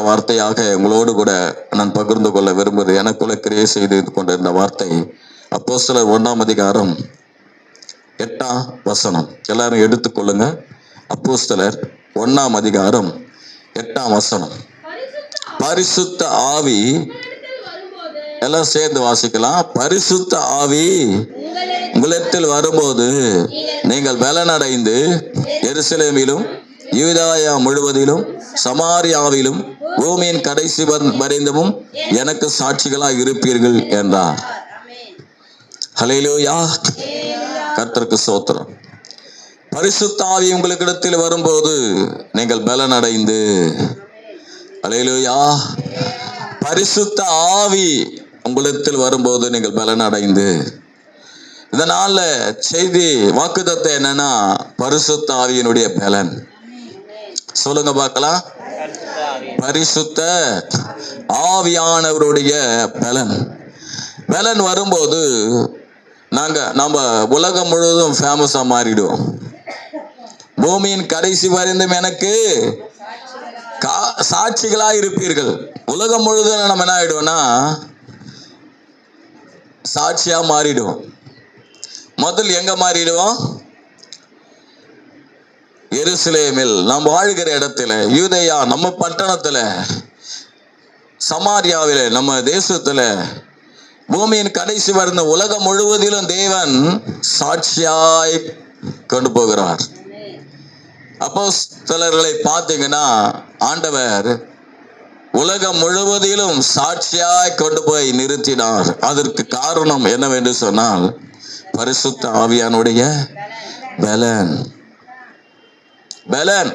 வார்த்தையாக உங்களோடு கூட நான் பகிர்ந்து கொள்ள விரும்புகிறேன். எனக்குள்ள கிரியை செய்து கொண்டிருந்த வார்த்தை அப்போஸ்தலர் 1ஆம் அதிகாரம் 8ஆம் வசனம். எல்லாரும் எடுத்துக்கொள்ளுங்க. அப்போஸ்தலர் 1ஆம் அதிகாரம் 8ஆம் வசனம். பரிசுத்த ஆவி, எல்லாம் சேர்ந்து வாசிக்கலாம். பரிசுத்த ஆவி உங்களிடத்தில் வரும்போது நீங்கள் பலனடைந்து எருசலேமிலும் யூதாயா முழுவதிலும் சமாரியாவிலும் பூமியின் கடைசி வரைந்தமும் எனக்கு சாட்சிகளாய் இருப்பீர்கள் என்றார். ஹல்லேலூயா, கர்த்தருக்கு ஸ்தோத்திரம். பரிசுத்த ஆவி உங்களிடத்தில் வரும்போது நீங்கள் பலனடைந்து, ஹல்லேலூயா, பரிசுத்த ஆவி உங்களிடத்தில் வரும்போது நீங்கள் பலனடைந்து. இதனால செய்தி வாக்குத்தத்தம் என்னன்னா பரிசுத்த ஆவியினுடைய பலன். சொல்லுங்க பார்க்கலாம். பரிசுத்த ஆவியானவருடைய பலன். பலன் வரும்போது நம்ம உலகம் முழுவதும் ஃபேமஸா மாறிடுவோம். பூமியின் கடைசி வரைந்தும் எனக்கு சாட்சிகளா இருப்பீர்கள். உலகம் முழுவதும் நம்ம என்ன ஆயிடுவோம்னா சாட்சியா மாறிடுவோம். முதல் எங்க மாறிடுவோம்? எருசலேமில், நாம் வாழ்கிற இடத்துல, யூதேயா நம்ம பட்டணத்துல, சமாரியாவில நம்ம தேசத்துல, பூமியின் கடைசி வரைந்த உலகம் முழுவதிலும் தேவன் சாட்சியாய் கொண்டு போகிறார். அப்போஸ்தலர்களை பார்த்தீங்கன்னா ஆண்டவர் உலகம் முழுவதிலும் சாட்சியாய் கொண்டு போய் நிறுத்தினார். அதற்கு காரணம் என்னவென்று சொன்னால் பரிசுத்த ஆவியானுடைய பலன். பலன்,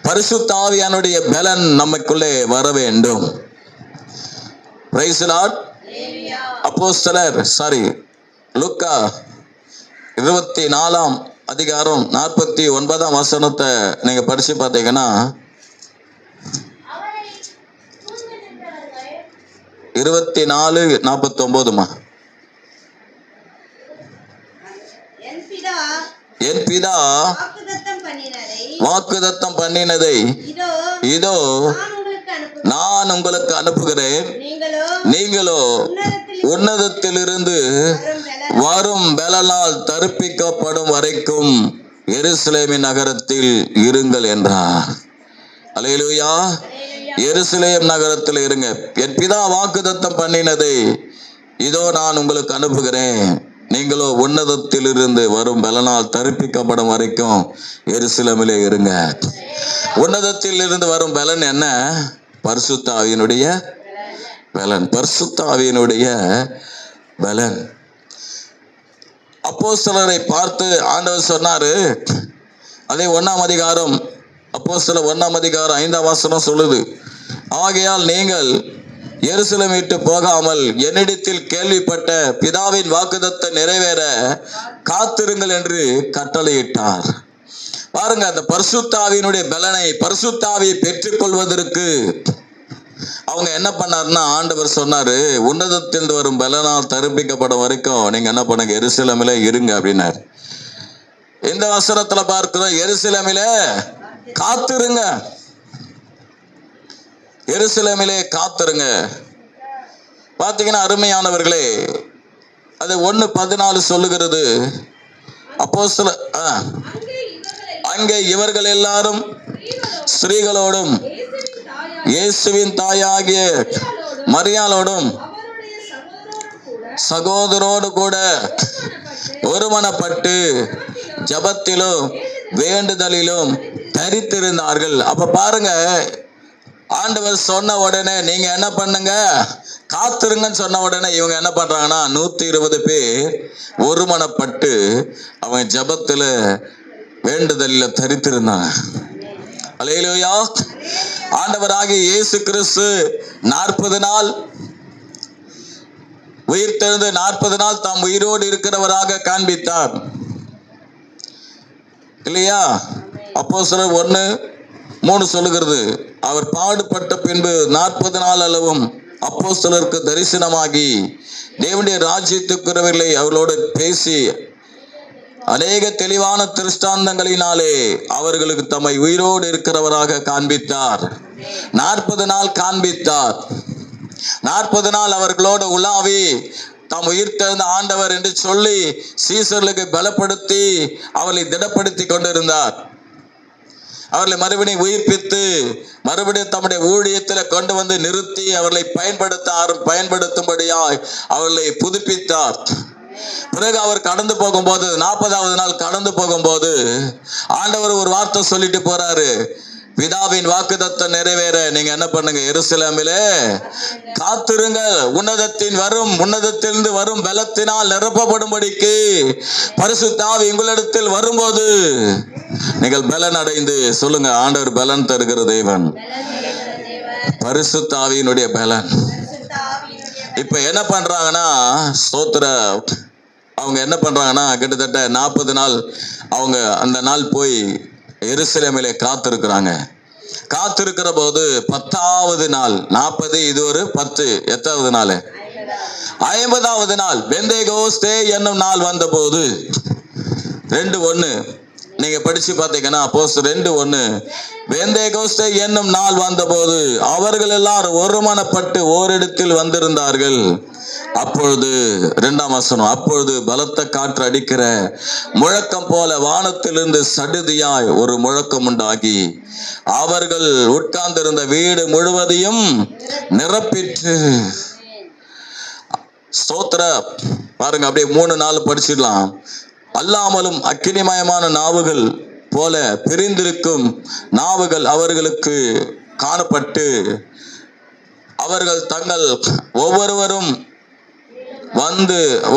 பரிசுத்த ஆவியானுடைய பலன் நமக்குள்ளே வர வேண்டும். Price the Lord. அப்போஸ்தலர் லூக்கா 24ஆம் அதிகாரம் 49ஆம் வசனத்தை நீங்க படிச்சு பார்த்தீங்கன்னா 24:49மா. என் பிதா வாக்குத்தத்தம் பண்ணினதை இதோ நான் உங்களுக்கு அனுப்புகிறேன். நீங்களோ உன்னதத்திலிருந்து வரும் பலனால் தரிப்பிக்கப்படும் வரைக்கும் எருசலேமின் நகரத்தில் இருங்கள் என்றார். அல்லேலூயா, எருசலேம் நகரத்தில் இருங்க. என் பிதா வாக்குத்தத்தம் பண்ணினதை இதோ நான் உங்களுக்கு அனுப்புகிறேன். நீங்களோ உன்னதத்திலிருந்து வரும் பலனால் தரிப்பிக்கப்படும் வரைக்கும் எருசலேமிலே இருங்க. உன்னதத்தில் இருந்து வரும் பலன் என்ன? பரிசுத்த ஆவியினுடைய பலன். பரிசுத்த ஆவியினுடைய பலன். அப்போஸ்தலரை பார்த்து ஆண்டவர் சொன்னாரு, அதே 1ஆம் அதிகாரம், அப்போஸ்தலர் 1ஆம் அதிகாரம் 5ஆம் வசனம் சொல்லுது, ஆகையால் நீங்கள் எருசலேம் விட்டு போகாமல் என்னிடத்தில் கேள்விப்பட்ட பிதாவின் வாக்குத்தத்தம் நிறைவேற காத்திருங்கள் என்று கட்டளையிட்டார். பாருங்க, அந்த பரிசுத்த ஆவியினுடைய பலனை, பரிசுத்த ஆவியை பெற்றுக்கொள்வதற்கு அவங்க என்ன பண்ணாருன்னா ஆண்டவர் சொன்னாரு, உன்னதத்தில் வரும் பலனால் தரிப்பிக்கப்படும் வரைக்கும் நீங்க என்ன பண்ணுங்க, எருசலேமிலே இருங்க அப்படின்னாரு. இந்த வசனத்துல பார்க்கிறோம், எருசலேமிலே காத்திருங்க, எருசலேமிலே காத்திருங்க. பாத்தீங்கன்னா அருமையானவர்களே, அது 1:14 சொல்லுகிறது. அப்போஸ்தலர் அங்கே இவர்கள் எல்லாரும் ஸ்திரீகளோடும் இயேசுவின் தாயாகிய மரியாளோடும் சகோதரோடு கூட ஒருமனப்பட்டு ஜபத்திலும் வேண்டுதலிலும் தரித்திருந்தார்கள். அப்ப பாருங்க, ஆண்டவர் சொன்ன உடனே நீங்க என்ன பண்ணுங்க, காத்திருங்கன்னு சொன்ன உடனே இவங்க என்ன பண்றாங்கன்னா 120 பேர் ஒருமனப்பட்டு அவங்க ஜபத்துல வேண்டுதல்ல தரித்திருந்தாங்க. அல்லேலூயா. ஆண்டவராகிய இயேசு கிறிஸ்து 40 நாள் உயிர் தெழுந்து 40 நாள் தாம் உயிரோடு இருக்கிறவராக காண்பித்தார் இல்லையா? அப்போஸ்தலர் 1:3 சொல்லுகிறது, அவர் பாடுபட்ட பின்பு 40 நாள் அளவும் அப்போஸ்தலருக்கு தரிசனமாகி தேவனுடைய ராஜ்யத்துக்குரியவர்களை அவர்களோடு பேசி அநேக தெளிவான திருஷ்டாந்தங்களினாலே அவர்களுக்கு தம்மை உயிரோடு இருக்கிறவராக காண்பித்தார். 40 நாள் காண்பித்தார். 40 நாள் அவர்களோடு உலாவி தாம் உயிர்த்தெழுந்த ஆண்டவர் என்று சொல்லி சீசர்களுக்கு பலப்படுத்தி அவர்களை திடப்படுத்தி கொண்டிருந்தார். அவர்களை மறுபடியும் உயிர்ப்பித்து மறுபடியும் தம்முடைய ஊழியத்தில் கொண்டு வந்து நிறுத்தி அவர்களை பயன்படுத்தும்படியாய் அவர்களை புதுப்பித்தார். பிறகு அவர் கடந்து போகும்போது 40வது நாள் கடந்து போகும்போது ஆண்டவர் ஒரு வார்த்தை சொல்லிட்டு போறாரு. பிதாவின் வாக்குத்தத்தம் நிறைவேற நீங்க என்ன பண்ணுங்க, எருசலேமிலே காத்திருங்க. உன்னதத்திலிருந்து வரும் பலத்தினால் நிரப்பப்படும்படிக்கு பரிசுத்த ஆவி உங்களிடத்தில் வரும்போது நீங்கள் பலன் அடைந்து சொல்லுங்க, ஆண்டவர் பலன் தருகிற தேவன், பரிசுத்த ஆவியினுடைய பலன். இப்ப என்ன பண்றாங்கன்னா ஸ்தோத்திர, அவங்க என்ன பண்றாங்கன்னா கிட்டத்தட்ட 40 நாள் அவங்க அந்த நாள் போய் எருசலேமிலே காத்திருக்கிறாங்க. காத்திருக்கிற போது 10வது நாள், 40 இது ஒரு 10, எத்தாவது நாள், 50வது நாள் பெந்தேகோஸ்தே என்னும் நாள் வந்த போது 2:1 நீங்க படிச்சு பார்த்தீங்கன்னா அப்போஸ்தலர் 2:1 பெந்தேகோஸ்தே என்னும் நாள் வந்தபோது அவர்கள் எல்லாரும் ஒருமனப்பட்டு ஓரிடத்தில் வந்திருந்தார்கள். அப்பொழுது 2ஆம் வசனம், அப்பொழுது பலத்த காற்று அடிக்கிற முழக்கம் போல வானத்திலிருந்து சடுதியாய் ஒரு முழக்கம் உண்டாகி அவர்கள் உட்கார்ந்திருந்த வீடு முழுவதையும் நிரப்பிற்று. ஸ்தோத்திர பாருங்க, அப்படியே 3 நாள் படிச்சிடலாம். அல்லாமலும் அக்கினிமயமான நாவுகள் போல பிரிந்திருக்கும் நாவுகள் அவர்களுக்கு காணப்பட்டு அவர்கள் தங்கள்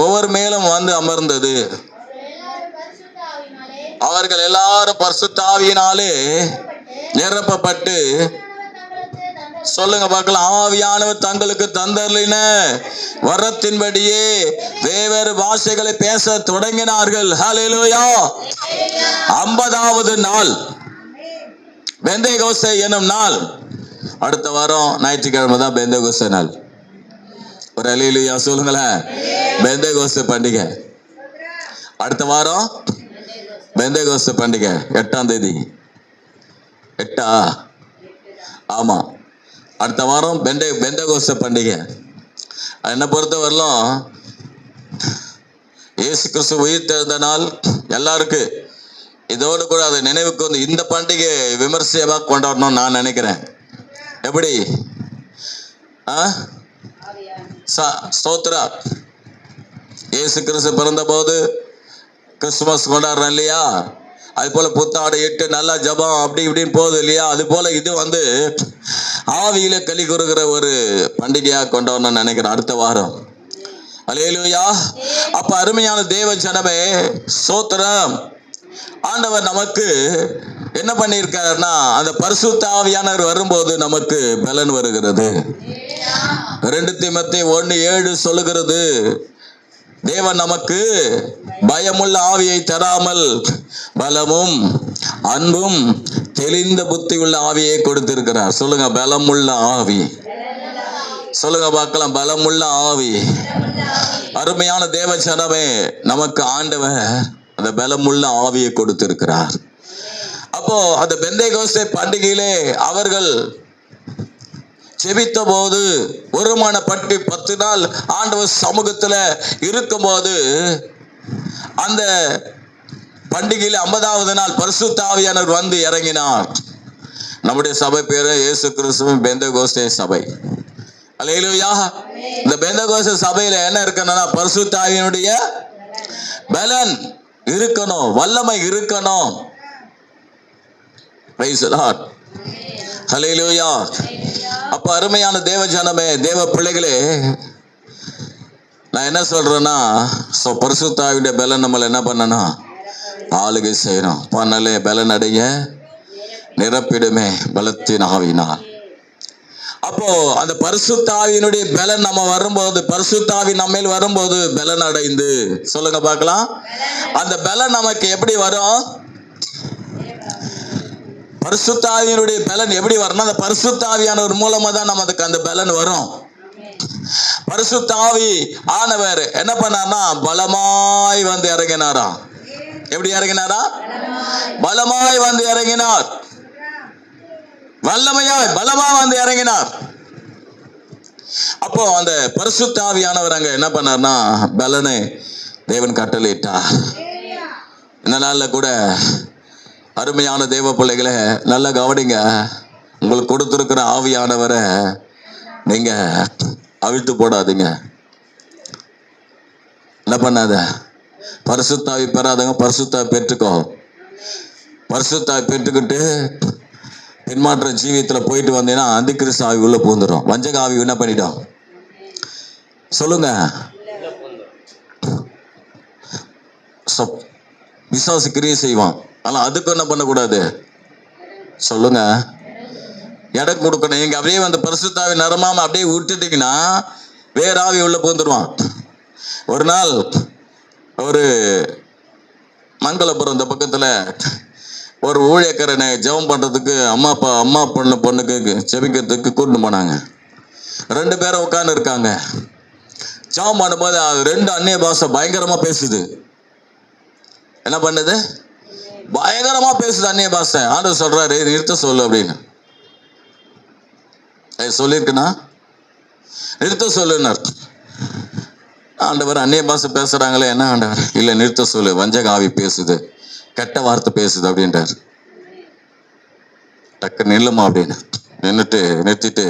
ஒவ்வொரு மேலும் வந்து அமர்ந்தது. அவர்கள் எல்லாரும் பரிசுத்த ஆவியினாலே நிரப்பப்பட்டு சொல்லுங்க பார்க்கலாம், ஆவியானவர் தங்களுக்கு தந்தருளின வரத்தின்படியே வெவ்வேறு பாஷைகளை பேச தொடங்கினார்கள். ஹல்லேலூயா. 50வது நாள் பெந்தேகோஸ்தே என்னும் நாள். அடுத்த வாரம் ஞாயிற்றுக்கிழமை தான் பெந்தேகோஸ்தே நாள். ஒரு அல்லேலூயா சொல்லுங்களேன். பெந்தேகோஸ்தே பண்டிகை அடுத்த வாரம். பெந்தேகோஸ்தே பண்டிகை 8ஆம் தேதி. 8ஆ? ஆமா, அடுத்த வாரம் பெந்தேகோஸ்தே பண்டிகை. என்னை பொறுத்தவரையிலும் இயேசு கிறிஸ்து உயிர்த்தெழுந்த நாள் எல்லாருக்கும் இதோடு கூட அதை நினைவுக்கு வந்து இந்த பண்டிகை விமர்சையாக கொண்டாடணும்னு நான் நினைக்கிறேன். எப்படி? ஸ்தோத்திரா, இயேசு கிறிஸ்து பிறந்த போது கிறிஸ்துமஸ் கொண்டாடுறோம் இல்லையா? அது போல புத்தாடை இட்டு நல்லா ஜபம் அப்படி இப்படின்னு போகுது இல்லையா? அது போல இது வந்து ஆவியில களி கூறுகிற ஒரு பண்டிகையா கொண்டாடணும்னு நினைக்கிறேன் அடுத்த வாரம். அல்லேலூயா. அப்ப அருமையான தேவ ஜனமே, ஸ்தோத்திரம், ஆண்டவர் நமக்கு என்ன பண்ணியிருக்காருன்னா அந்த பரிசுத்த ஆவியானவர் வரும்போது நமக்கு பலன் வருகிறது. 2 தீமோத்தேயு 1:7 சொல்லுகிறது, தேவன் நமக்கு பயமுள்ள ஆவியை தராமல் பலமும் அன்பும் தெளிந்த புத்தி உள்ள ஆவியை கொடுத்திருக்கிறார். சொல்லுங்க, பலமுள்ள ஆவி. சொல்லுங்க பார்க்கலாம், பலமுள்ள ஆவி. அருமையான தேவ ஜனமே, நமக்கு ஆண்டவர் அந்த பலமுள்ள ஆவியை கொடுத்திருக்கிறார். அப்போ அந்த பெந்தேகோஸ்தே பண்டிகையிலே அவர்கள் ஜெபித்த போது ஒருமனப்பட்டு 10 நாள் ஆண்டவர் சமூகத்துல இருக்கும் போது அந்த பண்டிகையில 50வது நாள் பரிசுத்த ஆவியானவர் வந்து இறங்கினார். நம்முடைய சபை பேரு இயேசு கிறிஸ்துவின் பெந்தேகோஸ்தே சபை. அல்லேலூயா. இந்த பெந்தேகோஸ்தே சபையில என்ன இருக்கணும்னா பரிசுத்த ஆவியினுடைய பலன் இருக்கணும், வல்லமை இருக்கணும். Praise the Lord. ஹல்லேலூயா. அப்ப அருமையான தேவ ஜனமே, தேவ பிள்ளைகளே, நான் என்ன சொல்றேன்னா பரிசுத்த ஆவியுடைய பலன் நம்மள என்ன பண்ணணும், ஆளுகை செய்யணும். பண்ணலே பலன் அடைய நிரப்பிடுமே பலத்தின் ஆவினால். அப்போ அந்த பரிசுத்த ஆவியினுடைய பலன் நம்ம வரும்போது, பரிசுத்த ஆவி நம்மேல் வரும்போது பலன் அடைந்து சொல்லுங்க பார்க்கலாம், அந்த பலன் நமக்கு எப்படி வரும்? பரிசுத்த ஆவியினுடைய பலன் எப்படி வரணும்? அந்த பரிசுத்த ஆவியானவர் மூலமா தான் நமக்கு அந்த பலன் வரும். பரிசுத்த ஆவி ஆனவர் என்ன பண்ணார்னா பலமாய் வந்து இறங்கினாராம். எப்படி இறங்கினாரா? பலமாய் வந்து இறங்கினார். வல்லமையாய் பலமா வந்து இறங்கினார். அப்போ அந்த பரிசுத்த ஆவியானவர் அங்க என்ன பண்ணார்னா பலனை தேவன் கட்டளையிட்டார். இந்த நாள்ல கூட அருமையான தேவ பிள்ளைகளை நல்லா கவனிங்க. உங்களுக்கு கொடுத்திருக்கிற ஆவியானவரை நீங்க அவிழ்த்து போடாதீங்க. என்ன பண்ணாத, பரிசுத்தாவி பெறாதவங்க பரிசுத்தாவி பெற்றுக்கோ. பரிசுத்தாவி பெற்றுக்கிட்டு பின்மாற்ற ஜீவியத்துல போயிட்டு வந்தீங்கன்னா அந்திகிறிஸ்து ஆவி உள்ள பூந்துடும். வஞ்சக ஆவி என்ன பண்ணிடும் சொல்லுங்க? பிசாசு கிரியை செய்வான். ஆனா அதுக்கு என்ன பண்ணக்கூடாது சொல்லுங்க? இடம் கொடுக்கணும். நீங்க அப்படியே வந்து பரிசுத்தாவி நிரம்பாம அப்படியே விட்டுட்டீங்கன்னா வேற ஆவி உள்ள பூந்துருவான். ஒரு நாள் ஒரு மங்களபுரம் இந்த பக்கத்துல ஒரு ஊழியக்காரனை ஜெபம் பண்றதுக்கு அம்மா பொண்ணுக்கு ஜெபிக்கிறதுக்கு கூட்டிட்டு போனாங்க. 2 பேரும் உட்கார்ந்து இருக்காங்க. ஜெபம் பண்ணும்போது 2 அந்நிய பாஷை பயங்கரமா பேசுது. என்ன பண்ணுது? பயங்கரமா பேசுது அந்நிய பாஷை. ஆண்டவர் சொல்றாரு நிறுத்த சொல்லு அப்படின்னு. சொல்லியிருக்குண்ணா நிறுத்த சொல்லுன்னார். ஆண்டவர் அந்நிய பாஷை பேசுறாங்களே, என்ன ஆண்டவர்? இல்லை நிறுத்த சொல்லு, வஞ்சக ஆவி பேசுது, கெட்ட வார்த்தை பேசுது அப்படின்றார். டக்கு நில்லுமா அப்படின்னு நிறுத்திட்டு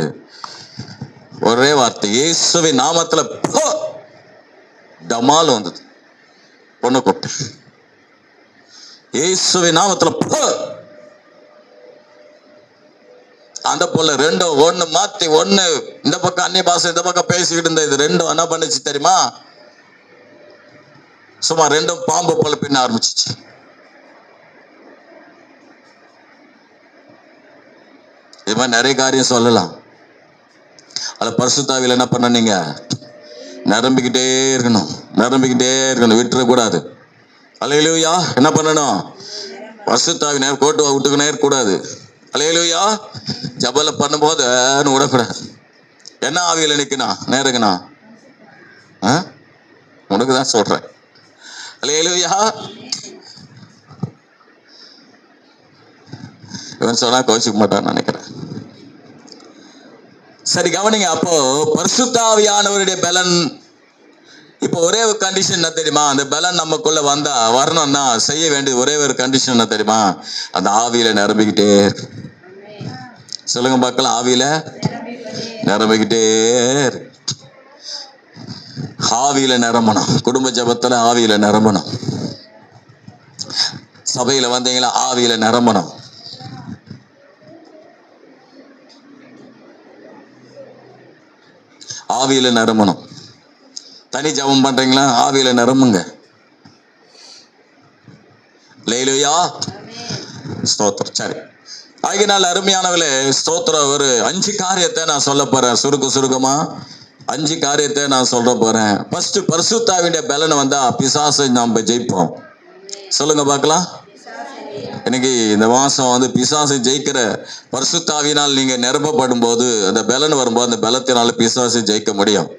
ஒரே வார்த்தை, இயேசுவின் நாமத்துல டமால் வந்தது. பொண்ணு கூப்பிட்டு இயேசுவின் நாமத்துல அந்த போல 2 ஒண்ணு மாத்தி ஒண்ணு இந்த பக்கம் அந்நிய பாஷை இந்த பக்கம் பேசிக்கிட்டு இருந்த இது 2 என்ன பண்ணுச்சு தெரியுமா? சும்மா 2 பாம்பு போல பின்ன ஆரம்பிச்சிச்சு. இது மாதிரி நிறைய காரியம் சொல்லலாம். அது பரிசுத்தாவில என்ன பண்ண, நீங்க நிரம்பிக்கிட்டே இருக்கணும், விட்டுறக்கூடாது. அல்லேலூயா. என்ன பண்ணணும்? பரிசுத்தாவி நேரம் கோட்டு விட்டுக்கு நேரக்கூடாது. அல்லேலூயா. ஜபல பண்ணும்போது விடக்கூடாது. என்ன ஆவியில நிக்கணும் நேருங்கண்ணா? உனக்கு தான் சொல்றேன். அல்லேலூயா. இவன் சொன்னா கோச்சிக்க மாட்டான்னு நினைக்கிறேன். சரி கவனிங்க. அப்போ பரிசுத்த ஆவியானவருடைய பலன் இப்போ ஒரே ஒரு கண்டிஷன் என்ன தெரியுமா? அந்த பலன் நமக்குள்ள வரணும்னா செய்ய வேண்டியது ஒரே ஒரு கண்டிஷன் என்ன தெரியுமா? அந்த ஆவியில நிரம்பிக்கிட்டே சொல்லுங்க பார்க்கலாம். ஆவியில நிரம்பிக்கிட்டே ஆவியில நிரம்பணும். குடும்ப ஜபத்துல ஆவியில நிரம்பணும். சபையில வந்தீங்களா ஆவியில நிரம்பணும். ஆவியில நிரம்பணும். தனி ஜபம் பண்றீங்களா? ஆவியில நிரம்புங்க. அல்லேலூயா. ஸ்தோத்திரம். சரி, ஆகினால் அருமையானவர்களே ஸ்தோத்திரம். ஒரு 5 காரியத்தை நான் சொல்ல போறேன். சுருக்கமா 5 காரியத்தை நான் சொல்ல போறேன். ஃபர்ஸ்ட், பரிசுத்தாவினுடைய பலன் வந்தா பிசாசை நாம ஜெயிப்போம். சொல்லுங்க பார்க்கலாம். இன்னைக்கு இந்த மாசம் பிசாசை ஜெயிக்கிற பரிசுத்தாவினால் நீங்க நிரப்பப்படும் போது, அந்த பலன் வரும்போது அந்த பலத்தினால பிசாசை ஜெயிக்க முடியும்.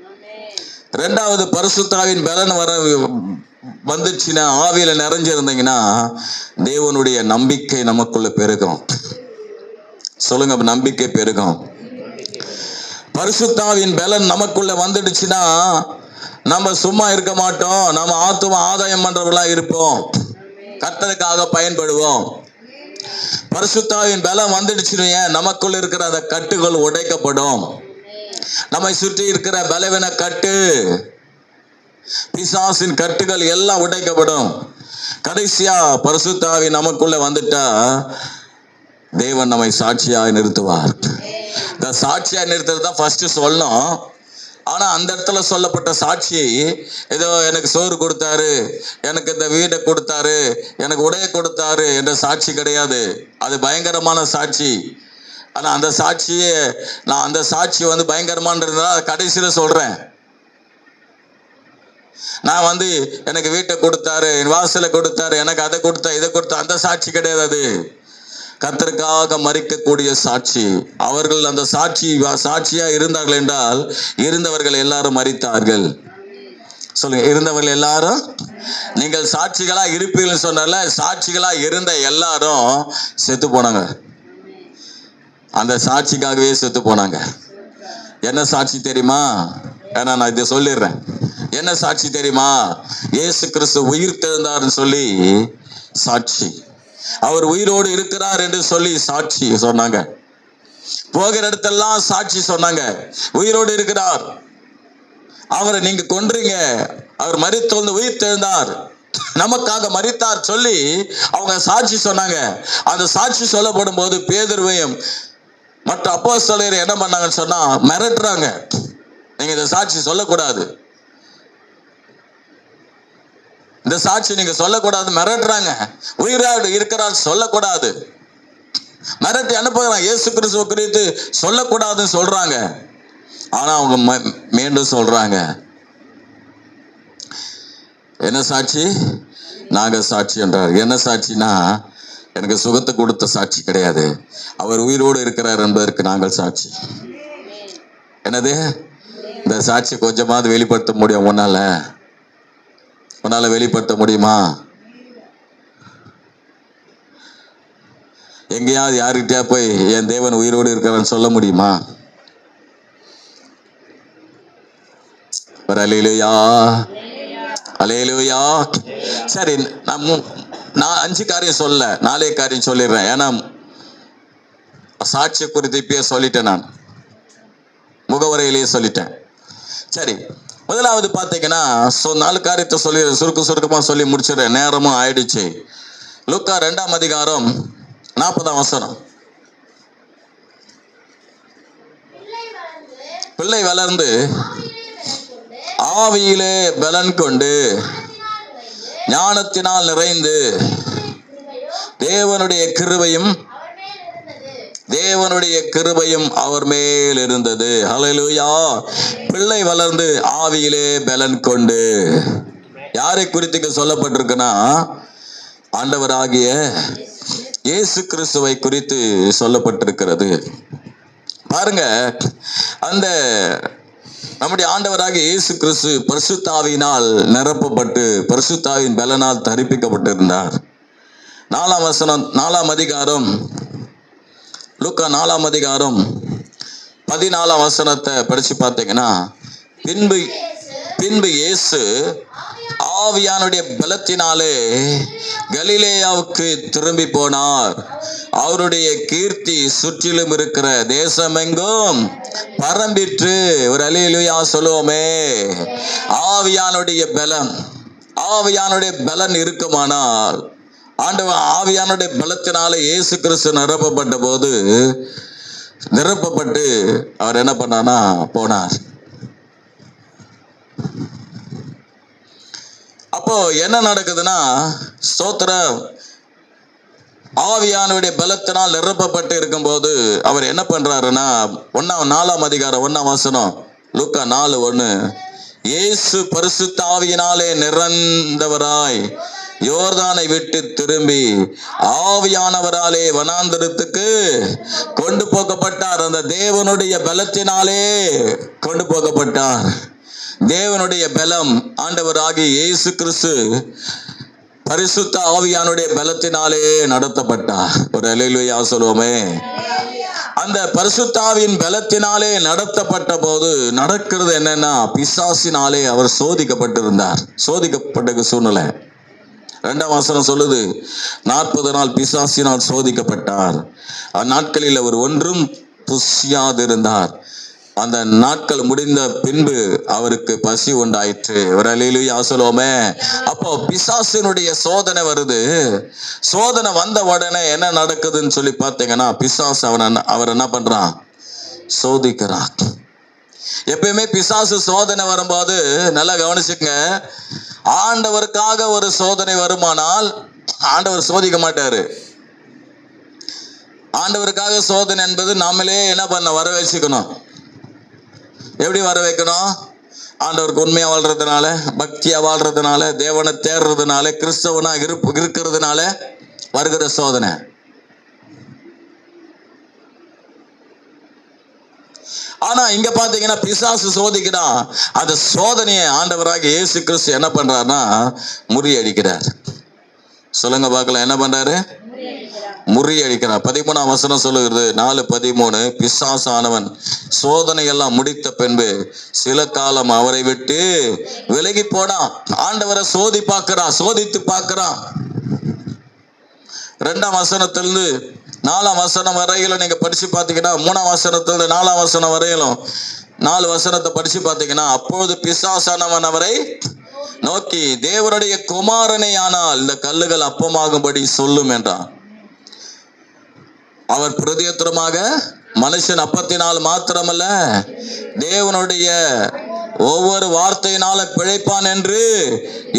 2வது, பரிசுத்தாவின் பலன் வந்துச்சுன்னா, ஆவியில நிறைஞ்சிருந்தீங்கன்னா தேவனுடைய நம்பிக்கை நமக்குள்ள பெருகும். சொல்லுங்க, நம்பிக்கை பெருகும். பரிசுத்தாவின் பலன் நமக்குள்ள வந்துடுச்சுன்னா நம்ம சும்மா இருக்க மாட்டோம். நம்ம ஆத்தும ஆதாயம் பண்றவர்களா இருப்போம். கர்த்தருக்காக பயன்படுவோம். பரிசுத்தாவின் பலம் வந்துடுச்சுன்னு நமக்குள்ள இருக்கிற அந்த கட்டுகள் உடைக்கப்படும். நம்மை சுற்றி இருக்கிற பலவீன கட்டு, பிசாசின் கட்டுகள் எல்லாம் உடைக்கப்படும். கடைசியா பரிசுத்தாவி நமக்குள்ள வந்துட்டா தேவன் நம்மை சாட்சியாக நிறுத்துவார். இந்த சாட்சியா நிறுத்துறது தான் ஃபர்ஸ்ட் சொல்லணும். ஆனா அந்த இடத்துல சொல்லப்பட்ட சாட்சி ஏதோ எனக்கு சோறு கொடுத்தாரு, எனக்கு இந்த வீடை கொடுத்தாரு, எனக்கு உடைய கொடுத்தாரு என்ற சாட்சி கிடையாது. அது பயங்கரமான சாட்சி. ஆனா அந்த சாட்சியே நான் அந்த சாட்சி பயங்கரமானதுனால கடைசியில சொல்றேன். நான் எனக்கு வீட்டை கொடுத்தாரு, என் வாசலை கொடுத்தாரு, எனக்கு அதை கொடுத்தா இதை கொடுத்தா அந்த சாட்சி கிடையாது. அது கர்த்தருக்காக மரிக்கக்கூடிய சாட்சி. அவர்கள் அந்த சாட்சியா இருந்தார்கள் என்றால் இருந்தவர்கள் எல்லாரும் மரித்தார்கள். சொல்லுங்க, இருந்தவர்கள் எல்லாரும் நீங்கள் சாட்சிகளா இருப்பீர்கள் சொன்னால, சாட்சிகளா இருந்த எல்லாரும் செத்து போனாங்க. அந்த சாட்சிக்காகவே செத்து போனாங்க. என்ன சாட்சி தெரியுமா? ஏன்னா நான் இதை சொல்லிடுறேன். என்ன சாட்சி தெரியுமா? இயேசு கிறிஸ்து உயிர் தெழுந்தார்னு சொல்லி சாட்சி. அவர் உயிரோடு இருக்கிறார் என்று சொல்லி சாட்சி சொன்னாங்க. போகிற இடத்தெல்லாம் சாட்சி சொன்னாங்க, உயிரோடு இருக்கிறார், அவரை நீங்க கொன்றீங்க, அவர் மரித்தோந்து உயிர் தெழுந்தார், நமக்காக மரித்தார் சொல்லி அவங்க சாட்சி சொன்னாங்க. அந்த சாட்சி சொல்லப்படும் போது பேதுருவையும் மற்ற அப்போஸ்தலர் என்ன பண்ணாங்கன்னு சொன்னா மிரட்டுறாங்க, நீங்க இந்த சாட்சி சொல்லக்கூடாது, இந்த சாட்சி நீங்க சொல்லக்கூடாது, மிரட்டுறாங்க. உயிரோடு இருக்கிறார் சொல்லக்கூடாது, மிரட்டி அனுப்புகிறாங்க. இயேசு கிறிஸ்துவ குறித்து சொல்லக்கூடாதுன்னு சொல்றாங்க. ஆனா அவங்க மீண்டும் சொல்றாங்க, என்ன சாட்சி? நாங்க சாட்சி என்றார். என்ன சாட்சினா, எனக்கு சுகத்தை கொடுத்த சாட்சி கிடையாது, அவர் உயிரோடு இருக்கிறார் என்பதற்கு நாங்கள் சாட்சி. என்னது? இந்த சாட்சி கொஞ்சமாவது வெளிப்படுத்த முடியும் உன்னால வெளிப்படுத்த முடியுமா? எங்கேயாவது யாருக்கிட்டயா போய் என் தேவன் உயிரோடு இருக்கிறான்னு சொல்ல முடியுமா? அல்லேலூயா, அல்லேலூயா. சரி, நான் 5 காரியம் சொல்ல, 4 காரியம் சொல்லிடுறேன். ஏன்னா சாட்சியை குறித்து இப்பயே சொல்லிட்டேன், நான் முகவரையிலேயே சொல்லிட்டேன். சரி, முதலாவது பார்த்தீங்கன்னா 4 காரியத்தை சொல்லி சுருக்கமா சொல்லி முடிச்சிடுறேன், நேரமும் ஆயிடுச்சு. லூக்கா 2ஆம் அதிகாரம் 40ஆம் வசனம். பிள்ளை வளர்ந்து ஆவியிலே பலன் கொண்டு ஞானத்தினால் நிறைந்து தேவனுடைய கிருபையும் அவர் மேல் இருந்தது. ஹல்லேலூயா. பிள்ளை வளர்ந்து ஆவியிலே பலன் கொண்டு, யாரை குறித்து சொல்லப்பட்டிருக்குன்னா, ஆண்டவராகிய இயேசு கிறிஸ்துவை குறித்து சொல்லப்பட்டிருக்கிறது. பாருங்க, அந்த நம்முடைய ஆண்டவராகிய இயேசு கிறிஸ்து பரிசுத்த ஆவியினால் நிரப்பப்பட்டு பரிசுத்த ஆவியின் பலனால் தரிப்பிக்கப்பட்டிருந்தார். 4ஆம் வசனம், 4ஆம் அதிகாரம், லூக்கா 4ஆம் அதிகாரம் 14ஆம் வசனத்தை படிச்சு பார்த்தீங்கன்னா, பின்பு இயேசு ஆவியானுடைய பலத்தினாலே கலிலேயாவுக்கு திரும்பி போனார். அவருடைய கீர்த்தி சுற்றிலும் இருக்கிற தேசமெங்கும் பரம்பிற்று. ஒரு அல்லேலூயா சொல்லுவோமே. ஆவியானுடைய பலன் இருக்குமானால், ஆண்டவர் ஆவியானுடைய பலத்தினாலே இயேசு கிறிஸ்து நிரப்பப்பட்டு அவர் என்ன பண்ணானா போனார். அப்போ என்ன நடக்குதுன்னா, ஸ்தோத்திரம், ஆவியானுடைய பலத்தினால் நிரப்பப்பட்டு இருக்கும்போது அவர் என்ன பண்றாருன்னா, 4ஆம் அதிகாரம் 1ஆம் வசனம், லூக்கா 4:1, இயேசு பரிசுத்த ஆவியினாலே நிறைந்தவராய் யோர்தானை விட்டு திரும்பி ஆவியானவராலே வனாந்தரத்துக்கு கொண்டு போகப்பட்டார். அந்த தேவனுடைய பலத்தினாலே கொண்டு போகப்பட்டார். தேவனுடைய பலம், ஆண்டவராகிய இயேசு கிறிஸ்து பரிசுத்த ஆவியானுடைய பலத்தினாலே நடத்தப்பட்டார். ஒரு அல்லேலூயா சொல்லுவோமே. அந்த பரிசுத்த ஆவியின் பலத்தினாலே நடத்தப்பட்ட போது நடக்கிறது என்னன்னா, பிசாசினாலே அவர் சோதிக்கப்பட்டிருந்தார். சோதிக்கப்பட்ட சூழ்நிலை 2ஆம் வசனம் சொல்லுது, 40 நாள் பிசாசினால் சோதிக்கப்பட்டார். அந்நாட்களில் அவர் ஒன்றும் புசியாதிருந்தார். அந்த நாட்கள் முடிந்த பின்பு அவருக்கு பசி உண்டாயிற்று. ஒரு அல்லேலூயா சொல்லுவோமே. அப்போ பிசாசினுடைய சோதனை வருது. சோதனை வந்த உடனே என்ன நடக்குதுன்னு சொல்லி பார்த்தீங்கன்னா, பிசாசு அவர் என்ன பண்றான்? சோதிக்கிறான். எப்பயுமே பிசாசு சோதனை வரும்போது நல்லா கவனிச்சுங்க, ஆண்டவருக்காக ஒரு சோதனை வருமானால் ஆண்டவர் சோதிக்க மாட்டாரு. ஆண்டவருக்காக சோதனை என்பது நாமளே என்ன பண்ண வர வச்சுக்கணும். எப்படி வர வைக்கணும்? ஆண்டவருக்கு உண்மையா வாழ்றதுனால, பக்தியா வாழ்றதுனால, தேவனை தேடுறதுனால, கிறிஸ்தவனா இருக்கிறதுனால வருகிற சோதனை. ஆனா இங்க பாத்தீங்கன்னா பிசாசு சோதிக்கிறான். அந்த சோதனையை ஆண்டவராக இயேசு கிறிஸ்து என்ன பண்றாருன்னா முறியடிக்கிறார். சொல்லுங்க பார்க்கலாம், என்ன பண்றாரு? முறியடிக்கிறார். 13ஆம் வசனம் சொல்லுகிறது, 4:13, பிசாசானவன் சோதனை எல்லாம் முடித்த பின்பு சில காலம் அவரை விட்டு விலகி போனான். ஆண்டவரை சோதித்து பார்க்கிறான். 2ஆம் வசனத்திலிருந்து 4ஆம் வசனம் வரையிலும் நீங்க படிச்சு பார்த்தீங்கன்னா, 3ஆம் வசனத்திலிருந்து 4ஆம் வசனம் வரையிலும் 4 வசனத்தை படிச்சு பார்த்தீங்கன்னா, அப்பொழுது பிசாசானவன் அவரை நோக்கி, தேவனுடைய குமாரனே ஆனால் இந்த கல்லுகள் அப்பமாகும்படி சொல்லும் என்றான். அவர் பிரதியுத்தரமாக, மனுஷன் அப்பத்தினால் மாத்திரமல்ல தேவனுடைய ஒவ்வொரு வார்த்தையினாலும் பிழைப்பான் என்று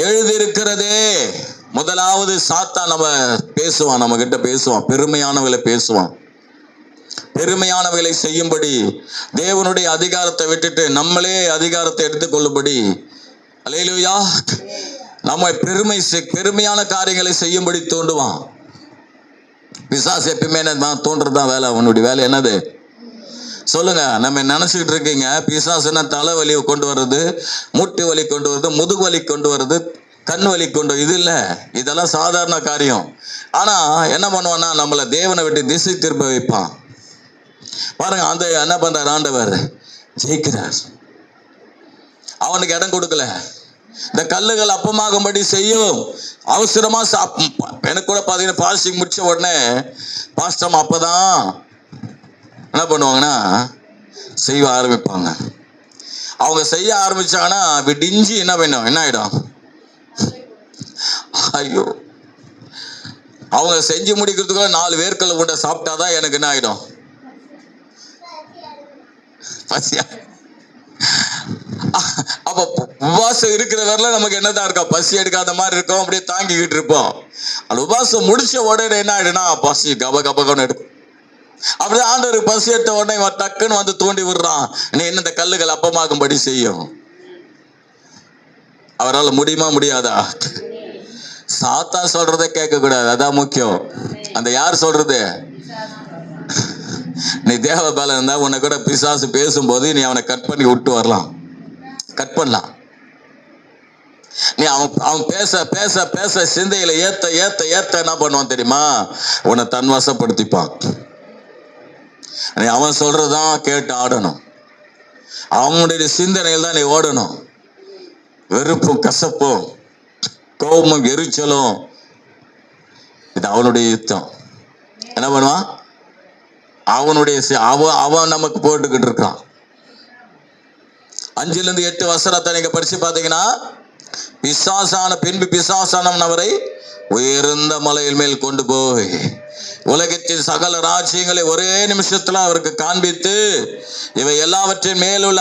எழுதியிருக்கிறதே. முதலாவது சாத்தான் நம்ம பேசுவான், நம்ம கிட்ட பேசுவான், பெருமையானவர்களை பேசுவான். பெருமையானவர்களை செய்யும்படி தேவனுடைய அதிகாரத்தை விட்டுட்டு நம்மளே அதிகாரத்தை எடுத்துக்கொள்ளும்படி, அல்லேலூயா, நம்ம பெருமையான காரியங்களை செய்யும்படி தூண்டுவான். பிசாசு எப்பயுமே தோன்றதுதான் வேலை. அவனுடைய வேலை என்னது சொல்லுங்க? நம்ம நினைச்சுக்கிட்டு இருக்கீங்க பிசாசுன்னா தலைவலி கொண்டு வர்றது, மூட்டு வலி கொண்டு வர்றது, முதுகு வலி கொண்டு வர்றது, கண் வலி கொண்டு, இது இல்லை, இதெல்லாம் சாதாரண காரியம். ஆனா என்ன பண்ணுவான்னா நம்மளை தேவனை விட்டு திசை திரும்ப வைப்பான். பாருங்க, அந்த என்ன பண்றார் ஆண்டவர்? ஜெயிக்கிறார். அவனுக்கு இடம் கொடுக்கல. இந்த கல்லுகள் அப்பமாகும்படி செய்யும். அவசரமா எனக்கு கூட பாத்தீங்கன்னா பாஸ்டிங் முடிச்ச உடனே பாஸ்டம் அப்பதான் என்ன பண்ணுவாங்கன்னா செய்ய ஆரம்பிப்பாங்க. அவங்க செய்ய ஆரம்பிச்சாங்கன்னா விடிஞ்சு என்ன ஆயிடும்? ஐயோ, அவங்க செஞ்சு முடிக்கிறதுக்குள்ள 4 வேர்க்கல்ல உண்டை சாப்பிட்டாதான் எனக்கு என்ன ஆயிடும்? பசியா. அப்ப உபவாசம் இருக்கிற வரல நமக்கு என்னதான் இருக்கா? பசி எடுக்காத மாதிரி இருக்கும், அப்படியே தாங்கிக்கிட்டு இருப்போம். அந்த உபவாசம் முடிச்ச உடனே என்ன ஆயிடுனா பசி கபகபகன்னு எடுக்கும். அப்படியே ஆண்டவருக்கு பசி எடுத்த உடனே இவன் டக்குன்னு வந்து தூண்டி விடுறான், நீ என்ன இந்த கல்லுகள் அப்பமாகும்படி செய்யும். அவரால் முடியுமா முடியாதா? சாத்தான் சொல்றதை கேட்க கூடாது, அதான் முக்கியம். அந்த யார் சொல்றது? நீ தேவ பலம் இருந்தா உன்னை கூட பிசாசு பேசும்போது நீ அவனை கட் பண்ணி விட்டு வரலாம், கட் பண்ணலாம். நீ அவன் பேச பேச பேச சிந்தையில ஏத்த ஏத்த ஏத்த என்ன பண்ணுவான் தெரியுமா? உன்னை தன்வசப்படுத்திப்பான். நீ அவன் சொல்றதான் கேட்டு ஆடணும். அவனுடைய சிந்தனையில் தான் நீ ஓடணும். வெறுப்பும் கசப்பும் கோபமும் எரிச்சலும் இது அவனுடைய யுத்தம். என்ன பண்ணுவான்? அவனுடைய அவன் நமக்கு போட்டுக்கிட்டு இருக்கான். 5லிருந்து 8 வசனத்தை நீங்க படிச்சு பாத்தீங்கன்னா, பிசாசானவன் அவரை உயர்ந்த மலையில் மேல் கொண்டு போய் உலகத்தின் சகல ராஜ்யங்களை ஒரே நிமிஷத்துல அவருக்கு காண்பித்து, இவை எல்லாவற்றின் மேலுள்ள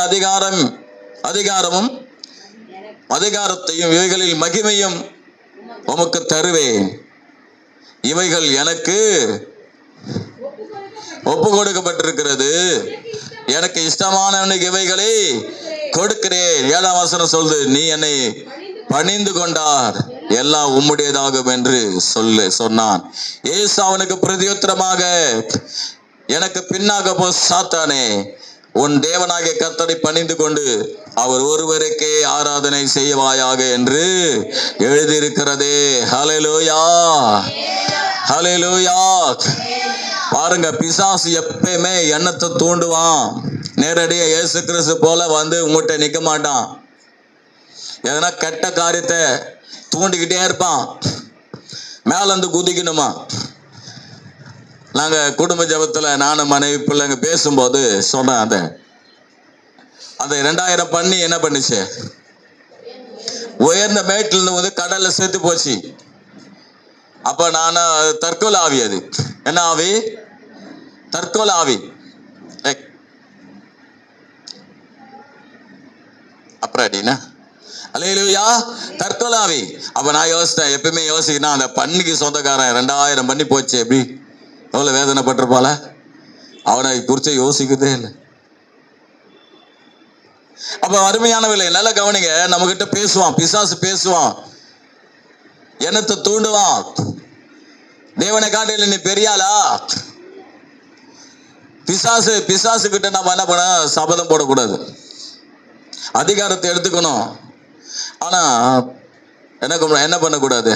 அதிகாரமும் அதிகாரத்தையும் இவைகளில் மகிமையும் உமக்கு தருவேன். இவைகள் எனக்கு ஒப்பு கொடுக்கப்பட்டிருக்கிறது. எனக்கு இஷ்டமானவனுக்கு இவைகளை கொடுக்கிறேன். 7ஆம் வசனம் சொல்லுது, நீ என்னை பணிந்து கொண்டார் எல்லாம் உம்முடையதாகும் என்று சொன்னான். இயேசு அவனுக்கு பிரதியுத்தரமாக, எனக்கு பின்னாக போ சாத்தானே, உன் தேவனாகிய கர்த்தரை பணிந்து கொண்டு அவர் ஒருவருக்கே ஆராதனை செய்வாயாக என்று எழுதியிருக்கிறதே. ஹல்லேலூயா, ஹல்லேலூயா. பாருங்க, பிசாசு எப்பயுமே எண்ணத்தை தூண்டுவான். நேரடியா இயேசு கிறிஸ்து போல வந்து உங்கள்கிட்ட நிக்க மாட்டான். எதனா கெட்ட காரியத்தை தூண்டிக்கிட்டே இருப்பான். மேல இருந்து குதிக்கணுமா? நாங்க குடும்ப ஜபத்துல நானும் மனைவி பிள்ளைங்க பேசும்போது சொன்னேன், அந்த 2000 பண்ணி என்ன பண்ணுச்சு? உயர்ந்த மேட்டில் இருந்து வந்து கடல்ல சேர்த்து போச்சு. அப்ப நான் தற்கொலை ஆவி, அது என்ன ஆவி? தற்கொலை ஆவி. அப்புறம் அப்படின்னா அல்லேலூயா, தற்கொலை ஆவி. அப்ப நான் யோசித்தேன், எப்பயுமே யோசிக்கணும், அந்த பண்ணிக்கு சொந்தக்காரன் 2000 பண்ணி போச்சு, எப்படி எவ்வளவு வேதனைப்பட்டிருப்பால, அவனை குறித்து யோசிக்கதே இல்லை. அப்ப அருமையானவில்லை, நல்ல கவனிங்க. நம்ம கிட்ட பேசுவான், பிசாசு பேசுவான், எண்ணத்தை தூண்டுவான். தேவனை காட்டில நீ பெரியாளா, பிசாசு கிட்ட நம்ம என்ன பண்ண, சபதம் போடக்கூடாது, அதிகாரத்தை எடுத்துக்கணும். ஆனா என்ன பண்ணக்கூடாது,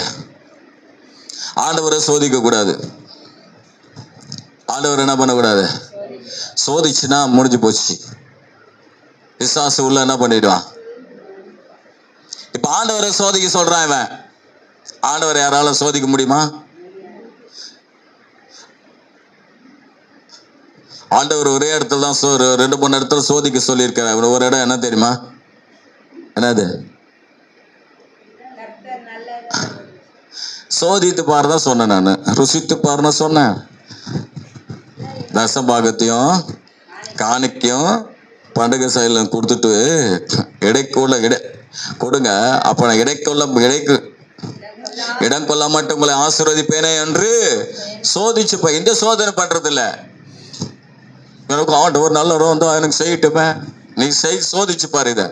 ஆண்டவரை சோதிக்க கூடாது. ஆண்டவர் என்ன பண்ணக்கூடாது, சோதிச்சுன்னா முடிஞ்சு போச்சு. பிசாசு உள்ள என்ன பண்ணிடுவான். இப்ப ஆண்டவரை சோதிக்க சொல்றான் இவன். ஆண்டவர் யாரால சோதிக்க முடியுமா? ஆண்டவர் ஒரே இடத்துல தான் 2-3 இடத்துல சோதிக்க சொல்லியிருக்கிறார். ஒரு இடம் என்ன தெரியுமா? என்னது? சோதித்து பாருதான் சொன்னேன் நான், ருசித்து பாருன்னு சொன்னேன். தசபாகத்தையும் காணிக்கையும் பண்டக செயலும் கொடுத்துட்டு இடைக்குள்ள கொடுங்க, அப்ப நான் இடைக்கு இடம் கொள்ள மட்டும் உங்களை ஆசீர்வதிப்பேனே என்று சோதிச்சு. இந்த சோதனை பண்றது இல்ல, எனக்கு ஆண்டவர் நல்லவரும் வந்து எனக்கு செய்யட்டுமே, நீ சோதிச்சு பாரு. இத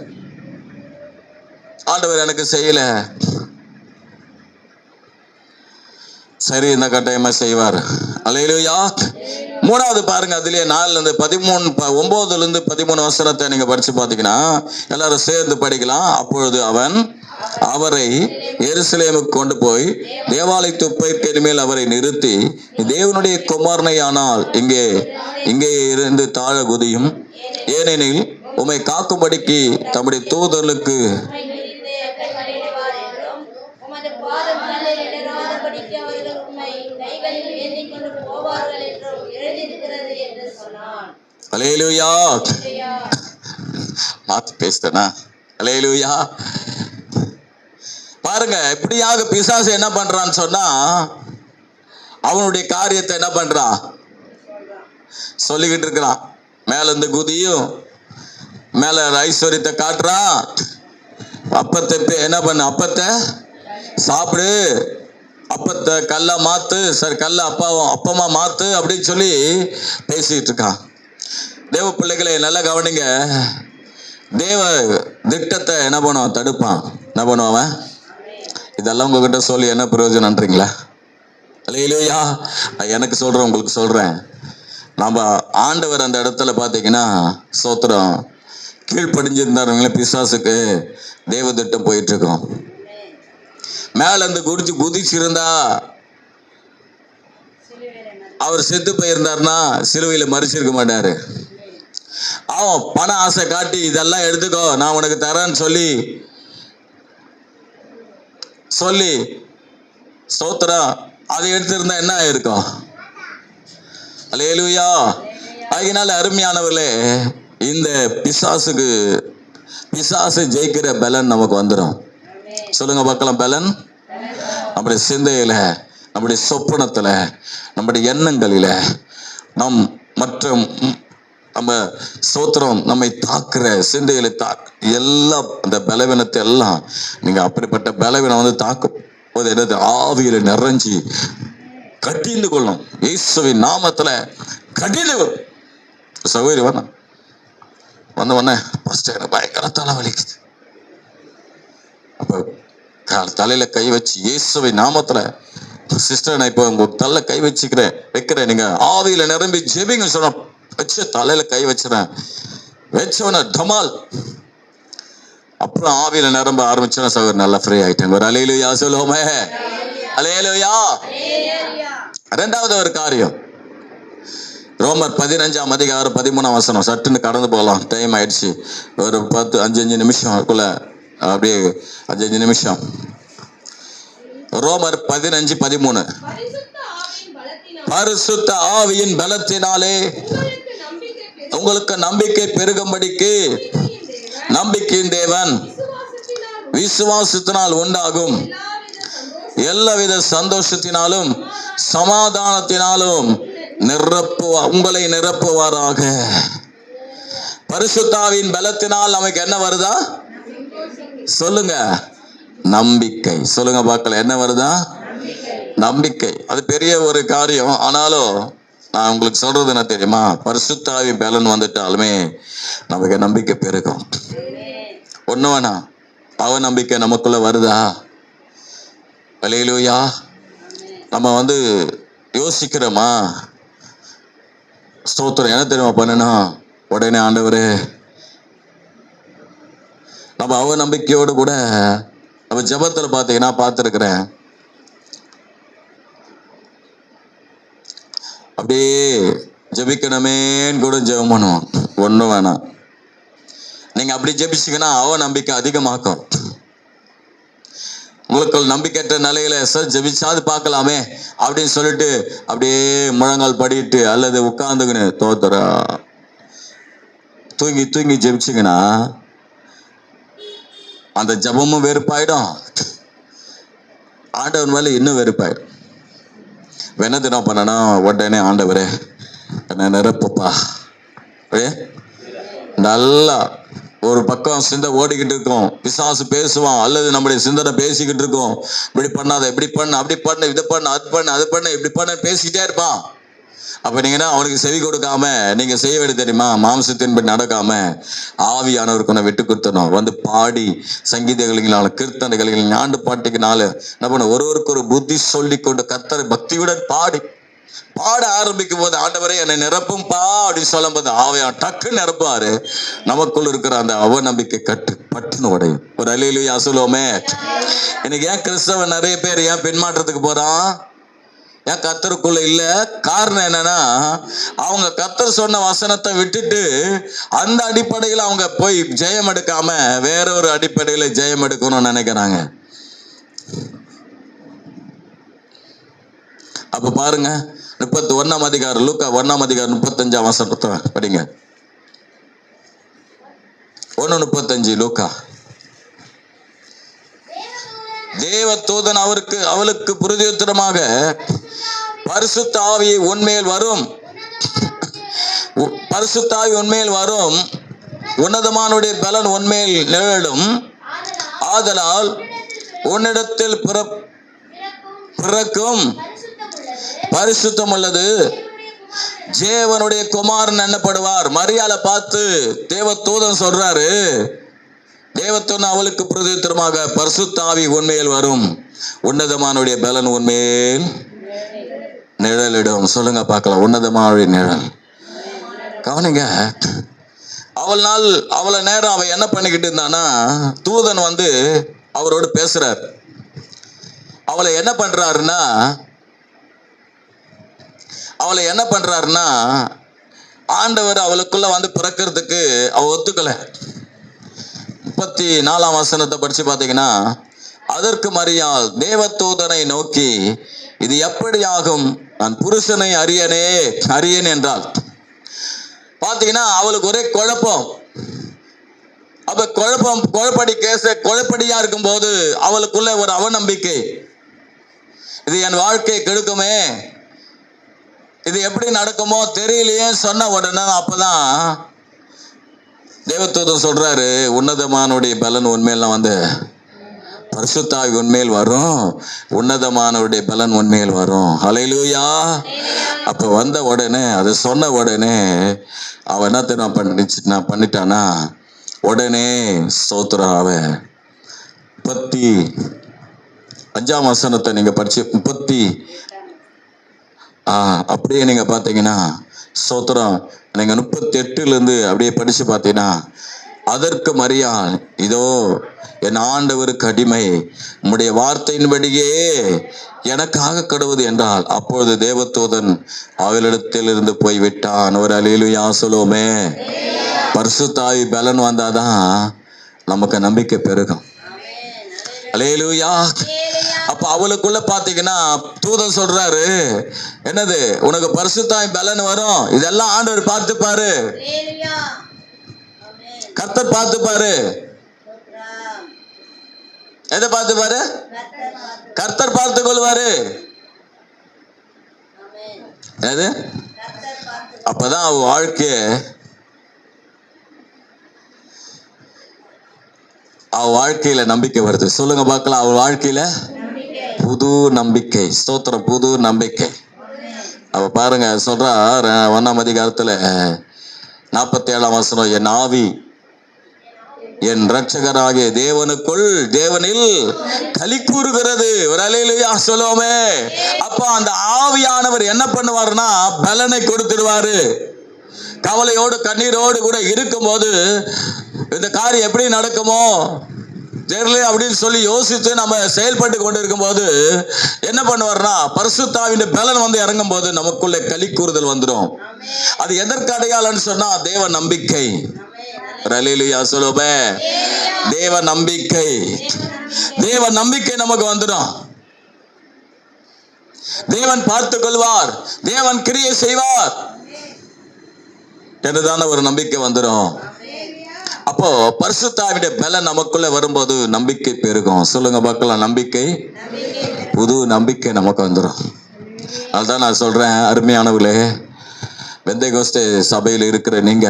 ஆண்டவர் எனக்கு செய்யல, சரி இந்த கட்டாயமா செய்வார். அல்லேலூயா. மூணாவது பாருங்க, அதுலயே 9-13 வசனத்தை நீங்க படிச்சு பாத்தீங்கன்னா எல்லாரும் சேர்ந்து படிக்கலாம். அப்பொழுது அவன் அவரை எருசலேமுக்கு கொண்டு போய் தேவாலயத்து உப்பைக்கல் மேல் அவரை நிறுத்தி, தேவனுடைய குமாரனை ஆனால் இங்கே இருந்து தாழ குதியும், ஏனெனில் உம்மை காக்கும்படிக்கு தம்முடைய தூதர்களுக்கு அல்லேலூயா. மாத்தி பேசிட்டேனா? அல்லேலூயா. பாருங்க, இப்படியாக பிசாசு என்ன பண்றான்னு சொன்னா அவனுடைய காரியத்தை என்ன பண்றான், சொல்லிக்கிட்டு இருக்கிறான். மேல இருந்து குதியும், மேல ஐஸ்வர்யத்தை காட்டுறான். அப்பத்தை என்ன பண்ண, அப்பத்தை சாப்பிடு, அப்பத்தை கல்ல மாத்து, சரி கல்ல அப்பமா மாத்து அப்படின்னு சொல்லி பேசிட்டு இருக்கான். தேவ பிள்ளைகளை நல்லா கவனிங்க. தேவ திட்டத்தை என்ன பண்ணுவான், தடுப்பான். என்ன பண்ணுவான்? இதெல்லாம் உங்ககிட்ட சொல்லி என்ன பிரயோஜனம்ன்றீங்களா? அல்லேலூயா. எனக்கு சொல்றேன், உங்களுக்கு சொல்றேன். நம்ம ஆண்டவர் அந்த இடத்துல பாத்தீங்கன்னா சோத்திரம் கீழ்ப்படிஞ்சிருந்தாருங்களே, பிசாசுக்கு தேவ திட்டம் போயிட்டு இருக்கோம். மேல இருந்து குதிச்சிருந்தா அவர் செத்து போயிருந்தாருன்னா சிலுவையில மறிச்சிருக்க மாட்டாரு. அவன் பண ஆசை காட்டி இதெல்லாம் எடுத்துக்கோ நான் உனக்கு தரேன்னு சொல்லி ஸ்தோத்திரம் அதை எடுத்திருந்தா என்ன ஆயிருக்கும்? அல்லேலூயா. அதனால அருமையானவர்களே, இந்த பிசாசு ஜெயிக்கிற பலன் நமக்கு வந்துடும். சொல்லுங்க பார்க்கலாம். பலன் நம்முடைய சிந்தையில, நம்முடைய சொப்பனத்துல, நம்முடைய எண்ணங்களில, நம்ம ஸ்தோத்திரம் நம்மை தாக்குற சிந்தையில எல்லாம் அந்த பலவீனத்தை எல்லாம் நீங்க அப்படிப்பட்ட பலவீனம் வந்து தாக்கும் போது என்னது, ஆவியில நிறைஞ்சி கட்டிந்து கொள்ளும். இயேசுவின் நாமத்துல கட்டிந்து கொள்ளும். சகோதரி வந்த உடனே எனக்கு பயங்கர தலை வலிக்குது. அப்ப தலையில கை வச்சு இயேசுவின் நாமத்துல, சிஸ்டர் நான் இப்போ உங்க தலை கை வைக்கிறேன், நீங்க ஆவியில நிரம்பி ஜெபிங்க சொன்ன வச்சு தலையில கை வச்சுறேன். வச்சவன டமால், அப்புறம் ஆவியில நிரம்ப ஆரம்பிச்சோன்னா சகோதரி நல்லா ஃப்ரீ ஆயிட்டாங்க. ஒரு அல்லேலூயா சொல்லுவோமே. அல்லேலூயா. இரண்டாவது ஒரு காரியம், ரோமர் 15-13 சட்டுன்னு கடந்து போகலாம், டைம் ஆயிடுச்சு. ஒரு 5 நிமிஷம் அப்படியே 5 நிமிஷம். ரோமர் 15-13. பரிசுத்த ஆவியின் பலத்தினாலே உங்களுக்கு நம்பிக்கை பெருகும்படிக்கு நம்பிக்கையின் தேவன் விசுவாசத்தினால் உண்டாகும் எல்லாவித சந்தோஷத்தினாலும் சமாதானத்தினாலும் உங்களை நிரப்புவாராக. பரிசுத்தாவின் பலத்தினால் நமக்கு என்ன வருதா? சொல்லுங்க, நம்பிக்கை. சொல்லுங்க பார்க்கல, என்ன வருதா? நம்பிக்கை. அது பெரிய ஒரு காரியம். ஆனாலும் நான் உங்களுக்கு சொல்றது என்ன தெரியுமா, பரிசுத்தாவின் பலன் வந்துட்டாலுமே நமக்கு நம்பிக்கை பெருகும். ஒண்ணு வேணா, அவ நம்பிக்கை நமக்குள்ள வருதா? அல்லேலூயா. நம்ம யோசிக்கிறோமா, ஸ்தோத்திரம். என்ன தெரியுமா பண்ணணும்? உடனே ஆண்டவரே, நம்ம அவநம்பிக்கையோடு கூட நம்ம ஜெபத்துல பார்த்தீங்கன்னா பார்த்துருக்கிறேன், அப்படியே ஜெபிக்கணுமேன்னு கூட ஜெபம் பண்ணுவோம். ஒன்றும் வேணாம், நீங்க அப்படி ஜெபிச்சீங்கன்னா அவநம்பிக்கை அதிகமாக்கும். உங்களுக்குள் நம்பிக்கையற்ற நிலையில சார் ஜெபிச்சாது பார்க்கலாமே அப்படின்னு சொல்லிட்டு அப்படியே முழங்கால் படிட்டு அல்லது உட்கார்ந்துக்கின்னு தோத்துறா தூங்கி தூங்கி ஜெபிச்சிங்கன்னா அந்த ஜபமும் வெறுப்பாயிடும், ஆண்டவன் மேல இன்னும் வெறுப்பாயிடும். என்ன தினம் பண்ணணும்? உடனே ஆண்டவரே என்ன நிரப்புப்பா. நல்லா ஒரு பக்கம் சிந்தை ஓடிக்கிட்டு இருக்கும், பிசாசு பேசுவான் அல்லது நம்முடைய சிந்தனை பேசிக்கிட்டு இருக்கும். இப்படி பண்ணாத, இப்படி பண்ண, அப்படி பண்ண, இதை பண்ண, அது பண்ண, அது பண்ண, இப்படி பண்ண பேசிக்கிட்டே இருப்பான். அப்ப நீங்கன்னா அவனுக்கு செவி கொடுக்காம நீங்க செய்ய வேண்டியது தெரியுமா? மாம்சத்தின்படி நடக்காம ஆவியானவருக்கு விட்டு கொடுத்தணும். வந்து பாடி சங்கீதங்களினால, கீர்த்தனைகளின் ஆண்டு பாட்டுக்குனால என்ன பண்ண, ஒருவருக்கு ஒரு புத்தி சொல்லி கொண்டு கர்த்தரை பக்தியுடன் பாட ஆரம்பிக்கும் போது, ஆண்டவரே என்னை நிரப்பும் பா அப்படின்னு சொல்லும் போது ஆவியான் டக்கு நிரப்பாரு. நமக்குள்ள இருக்கிற அந்த அவநம்பிக்கை பட்டுன்னு உடையும். ஒரு அல்லேலூயா சொல்லுவோமே. இன்னைக்கு ஏன் கிறிஸ்தவன் நிறைய பேர் ஏன் பின்மாற்றத்துக்கு போறான்? ஏன் கர்த்தருக்குள்ள இல்ல? காரணம் என்னன்னா, அவங்க கர்த்தர் சொன்ன வசனத்தை விட்டுட்டு அந்த அடிப்படையில் அவங்க போய் ஜெயம் எடுக்காம வேற ஒரு அடிப்படையில ஜெயம் எடுக்கணும்னு நினைக்கிறாங்க. அப்ப பாருங்க, 31ஆம் அதிகாரம், லூக்கா 1ஆம் அதிகாரம் 35ஆம் வசனத்தை படிங்க. 1:35 லூக்கா. தேவதூதன் அவளுக்கு பிரதியுத்தரமாக, பரிசுத்த ஆவி உன்மேல் வரும், பரிசுத்த ஆவி உன்மேல் வரும், உன்னதமானுடைய பலன் உன்மேல் நிழலும், ஆதலால் உன்னிடத்தில் பிறக்கும் பரிசுத்தம் உள்ளது தேவனுடைய குமாரன் என்னப்படுவார். மரியாதை பார்த்து தேவதூதன் சொல்றாரு, தேவதூதன் அவளுக்கு பிரதியுத்தரமாக, பரிசுத்த ஆவி உன்மேல் வரும், உன்னதமானுடைய பலன் உன்மேல் நிழலிடும். சொல்லுங்க பார்க்கலாம், உன்னதமானுடைய நிழல். கவனிங்க, அவளை நேரம் அவ என்ன பண்ணிக்கிட்டு இருந்தானா, தூதன் வந்து அவரோடு பேசுறார். அவளை என்ன பண்றாருன்னா ஆண்டவர் அவளுக்குள்ள வந்து பிறக்கிறதுக்கு அவ ஒத்துக்கல. 34ஆம் வசனத்தை படிச்சு பார்த்தீங்கன்னா, அதற்கு மரியாள் தேவதூதனை நோக்கி, இது எப்படி ஆகும்? நான் புருஷனை அறியேன் என்றாள். பார்த்தீங்கன்னா அவளுக்கு ஒரே குழப்பம். அப்ப குழப்படியா இருக்கும் போது அவளுக்குள்ள ஒரு அவநம்பிக்கை, இது என் வாழ்க்கையை கெடுக்குமே, இது எப்படி நடக்குமோ தெரியலையே சொன்ன உடனே அப்பதான் தேவதூதன் சொல்றாரு, உன்னதமானுடைய பலன் உண்மையெல்லாம் வந்து பரிசுத்த ஆவி உன்மேல் வரும், உன்னதமானவருடைய பலன் உன்மேல் வரும். ஹல்லேலூயா. அப்ப வந்த உடனே, அது சொன்ன உடனே அவ என்ன பண்ணிட்டானா, உடனே ஸ்தோத்திரம், அவ 35ஆம் வசனத்தை நீங்க படிச்சு அப்படியே நீங்க பாத்தீங்கன்னா ஸ்தோத்திரம், நீங்க 38 அப்படியே படிச்சு பார்த்தீங்கன்னா, அதற்கு மரியாள், இதோ என் ஆண்டவருக்கு அடிமை, உம்முடைய வார்த்தையின்படியே எனக்காக கடவுது என்றால். அப்பொழுது தேவதூதன் அவளிடத்தில் இருந்து போய்விட்டான். ஒரு அல்லேலூயா சொல்லுவோமே. பரிசுத்த ஆவி பலன் வந்தாதான் நமக்கு நம்பிக்கை பெருகும். அல்லேலூயா. அப்ப அவளுக்குள்ள பாத்தீங்கன்னா தூதன் சொல்றாரு, என்னது, உனக்கு பரிசுத்த ஆவி பலன் வரும், இதெல்லாம் ஆண்டவர் பார்த்துப்பாரு, கர்த்தர் பார்த்துப்பாரு. எதை பார்த்துப்பாரு? கர்த்தர் பார்த்து கொள்வாரு. எது? அப்பதான் அவ வாழ்க்கையில நம்பிக்கை வருது. சொல்லுங்க பார்க்கலாம், அவ வாழ்க்கையில புது நம்பிக்கை. ஸ்தோத்திரம், புது நம்பிக்கை. அவ பாருங்க சொல்றா 1ஆம் அதிகாரத்துல 47ஆம் வசனம், என் ஆவி என் இரட்சகராகிய தேவனில் களி கூறுகிறது. ஒரு அல்லேலூயா சொல்லுவோமே. அப்ப அந்த ஆவியானவர் என்ன பண்ணுவாருன்னா பலனை கொடுத்துடுவாரு. கவலையோடு கண்ணீரோடு கூட இருக்கும்போது இந்த காரியம் எப்படி நடக்குமோ தெரியல அப்படின்னு சொல்லி யோசித்து நம்ம செயல்பட்டு கொண்டு இருக்கும்போது என்ன பண்ணுவார்னா பரிசுத்தாவின் பலன் வந்து இறங்கும் போது நமக்குள்ள களி கூறுதல் வந்துடும். அது எதற்கு அடையாளம்னு சொன்னா தேவ நம்பிக்கை. அல்லேலூயா சொல்லுவே. தேவ நம்பிக்கை, தேவ நம்பிக்கை நமக்கு வந்துடும். தேவன் பார்த்துக் கொள்வார், தேவன் கிரியை செய்வார் என்றுதான ஒரு நம்பிக்கை வந்துடும். அப்போ பரிசுத்தாவின் பலன் நமக்குள்ள வரும்போது நம்பிக்கை பெருகும். சொல்லுங்க பார்க்கலாம். நம்பிக்கை, புது நம்பிக்கை நமக்கு வந்துடும். அதுதான் நான் சொல்றேன் அருமையானவர்களே, பெந்தேகோஸ்தே சபையில் இருக்கிற நீங்க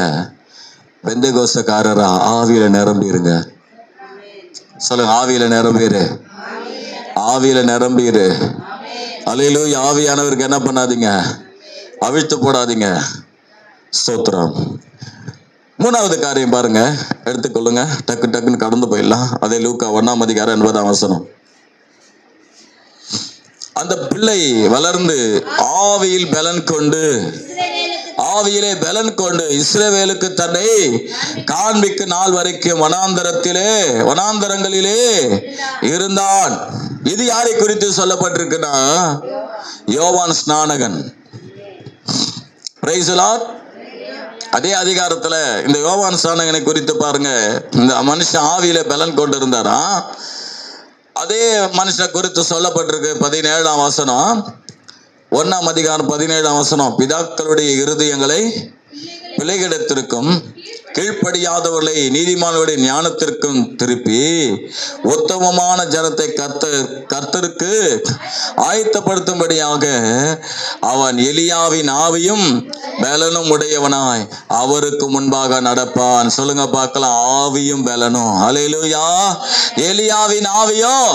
பெந்தேகோஸ்தேக்காரரா ஆவியில நிரம்பிருங்க. சொல்லுங்க, ஆவியில நிரம்பிரு, ஆவியில நிரம்பிரு. அல்லேலூயா. ஆவியானவருக்கு என்ன பண்ணாதீங்க, அவிழ்த்து போடாதீங்க. ஸ்தோத்திரம். மூணாவது காரியம் பாருங்க, எடுத்துக்கொள்ளுங்க, டக்கு டக்குன்னு கடந்து போயிடலாம். அதே லூக்கா 1:80. அந்த பிள்ளை வளர்ந்து ஆவியில் பலன் கொண்டு, ஆவியிலே பலன் கொண்டு இஸ்ரவேலுக்கு தன்னை காண்பிக்கும் நாள் வரைக்கும் வனாந்தரங்களிலே இருந்தான். இது யாரை குறித்து சொல்லப்பட்டிருக்குன்னா யோவான் ஸ்நானகன். Praise the lord. அதே அதிகாரத்துல இந்த யோவான் ஸ்நானகனை குறித்து பாருங்க. இந்த மனுஷன் ஆவியில பலன் கொண்டு இருந்தாரா, அதே மனுஷனை குறித்து சொல்லப்பட்டிருக்கு 17ஆம் வசனம், 1ஆம் அதிகாரம் 17ஆம் வசனம். பிதாக்களுடைய இருதயங்களை பிள்ளைகளிடத்திற்கும் கீழ்ப்படியாதவர்களை நீதிமானுடைய ஞானத்திற்கும் திருப்பி உத்தமமான ஜனத்தை கர்த்தருக்கு ஆயத்தப்படுத்தும்படியாக அவன் எலியாவின் ஆவியும் பலனும் உடையவனாய் அவருக்கு முன்பாக நடப்பான். சொல்லுங்க பார்க்கலாம். ஆவியும் பலனும். அல்லேலூயா. எலியாவின் ஆவியும்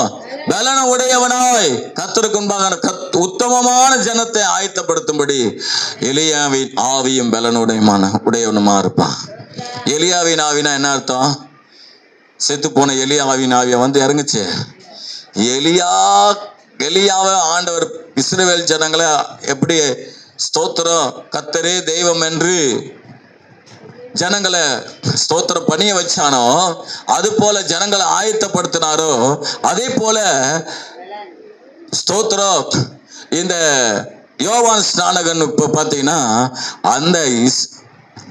பலனும் உடையவனாய் கர்த்தருக்கு முன்பாக உத்தமமான ஜனத்தை ஆயத்தப்படுத்தும்படி எலியாவின் ஆவியும் உடையவனுமா இருப்பான். எலியாவின் ஆவினா என்ன அர்த்தம்? செத்து போன எலியாவின் ஆவிய வந்து இறங்குச்சு. எலியாவை ஆண்டவர் இஸ்ரவேல் ஜனங்களை எப்படி ஸ்தோத்திரம் கர்த்தரே தெய்வம் என்று ஜனங்களை ஸ்தோத்திரம் பணிய வச்சானோ, அது போல ஜனங்களை ஆயத்தப்படுத்தினாரோ, அதே போல ஸ்தோத்திரம் இந்த யோவான் ஸ்நானகன் இப்ப பாத்தீங்கன்னா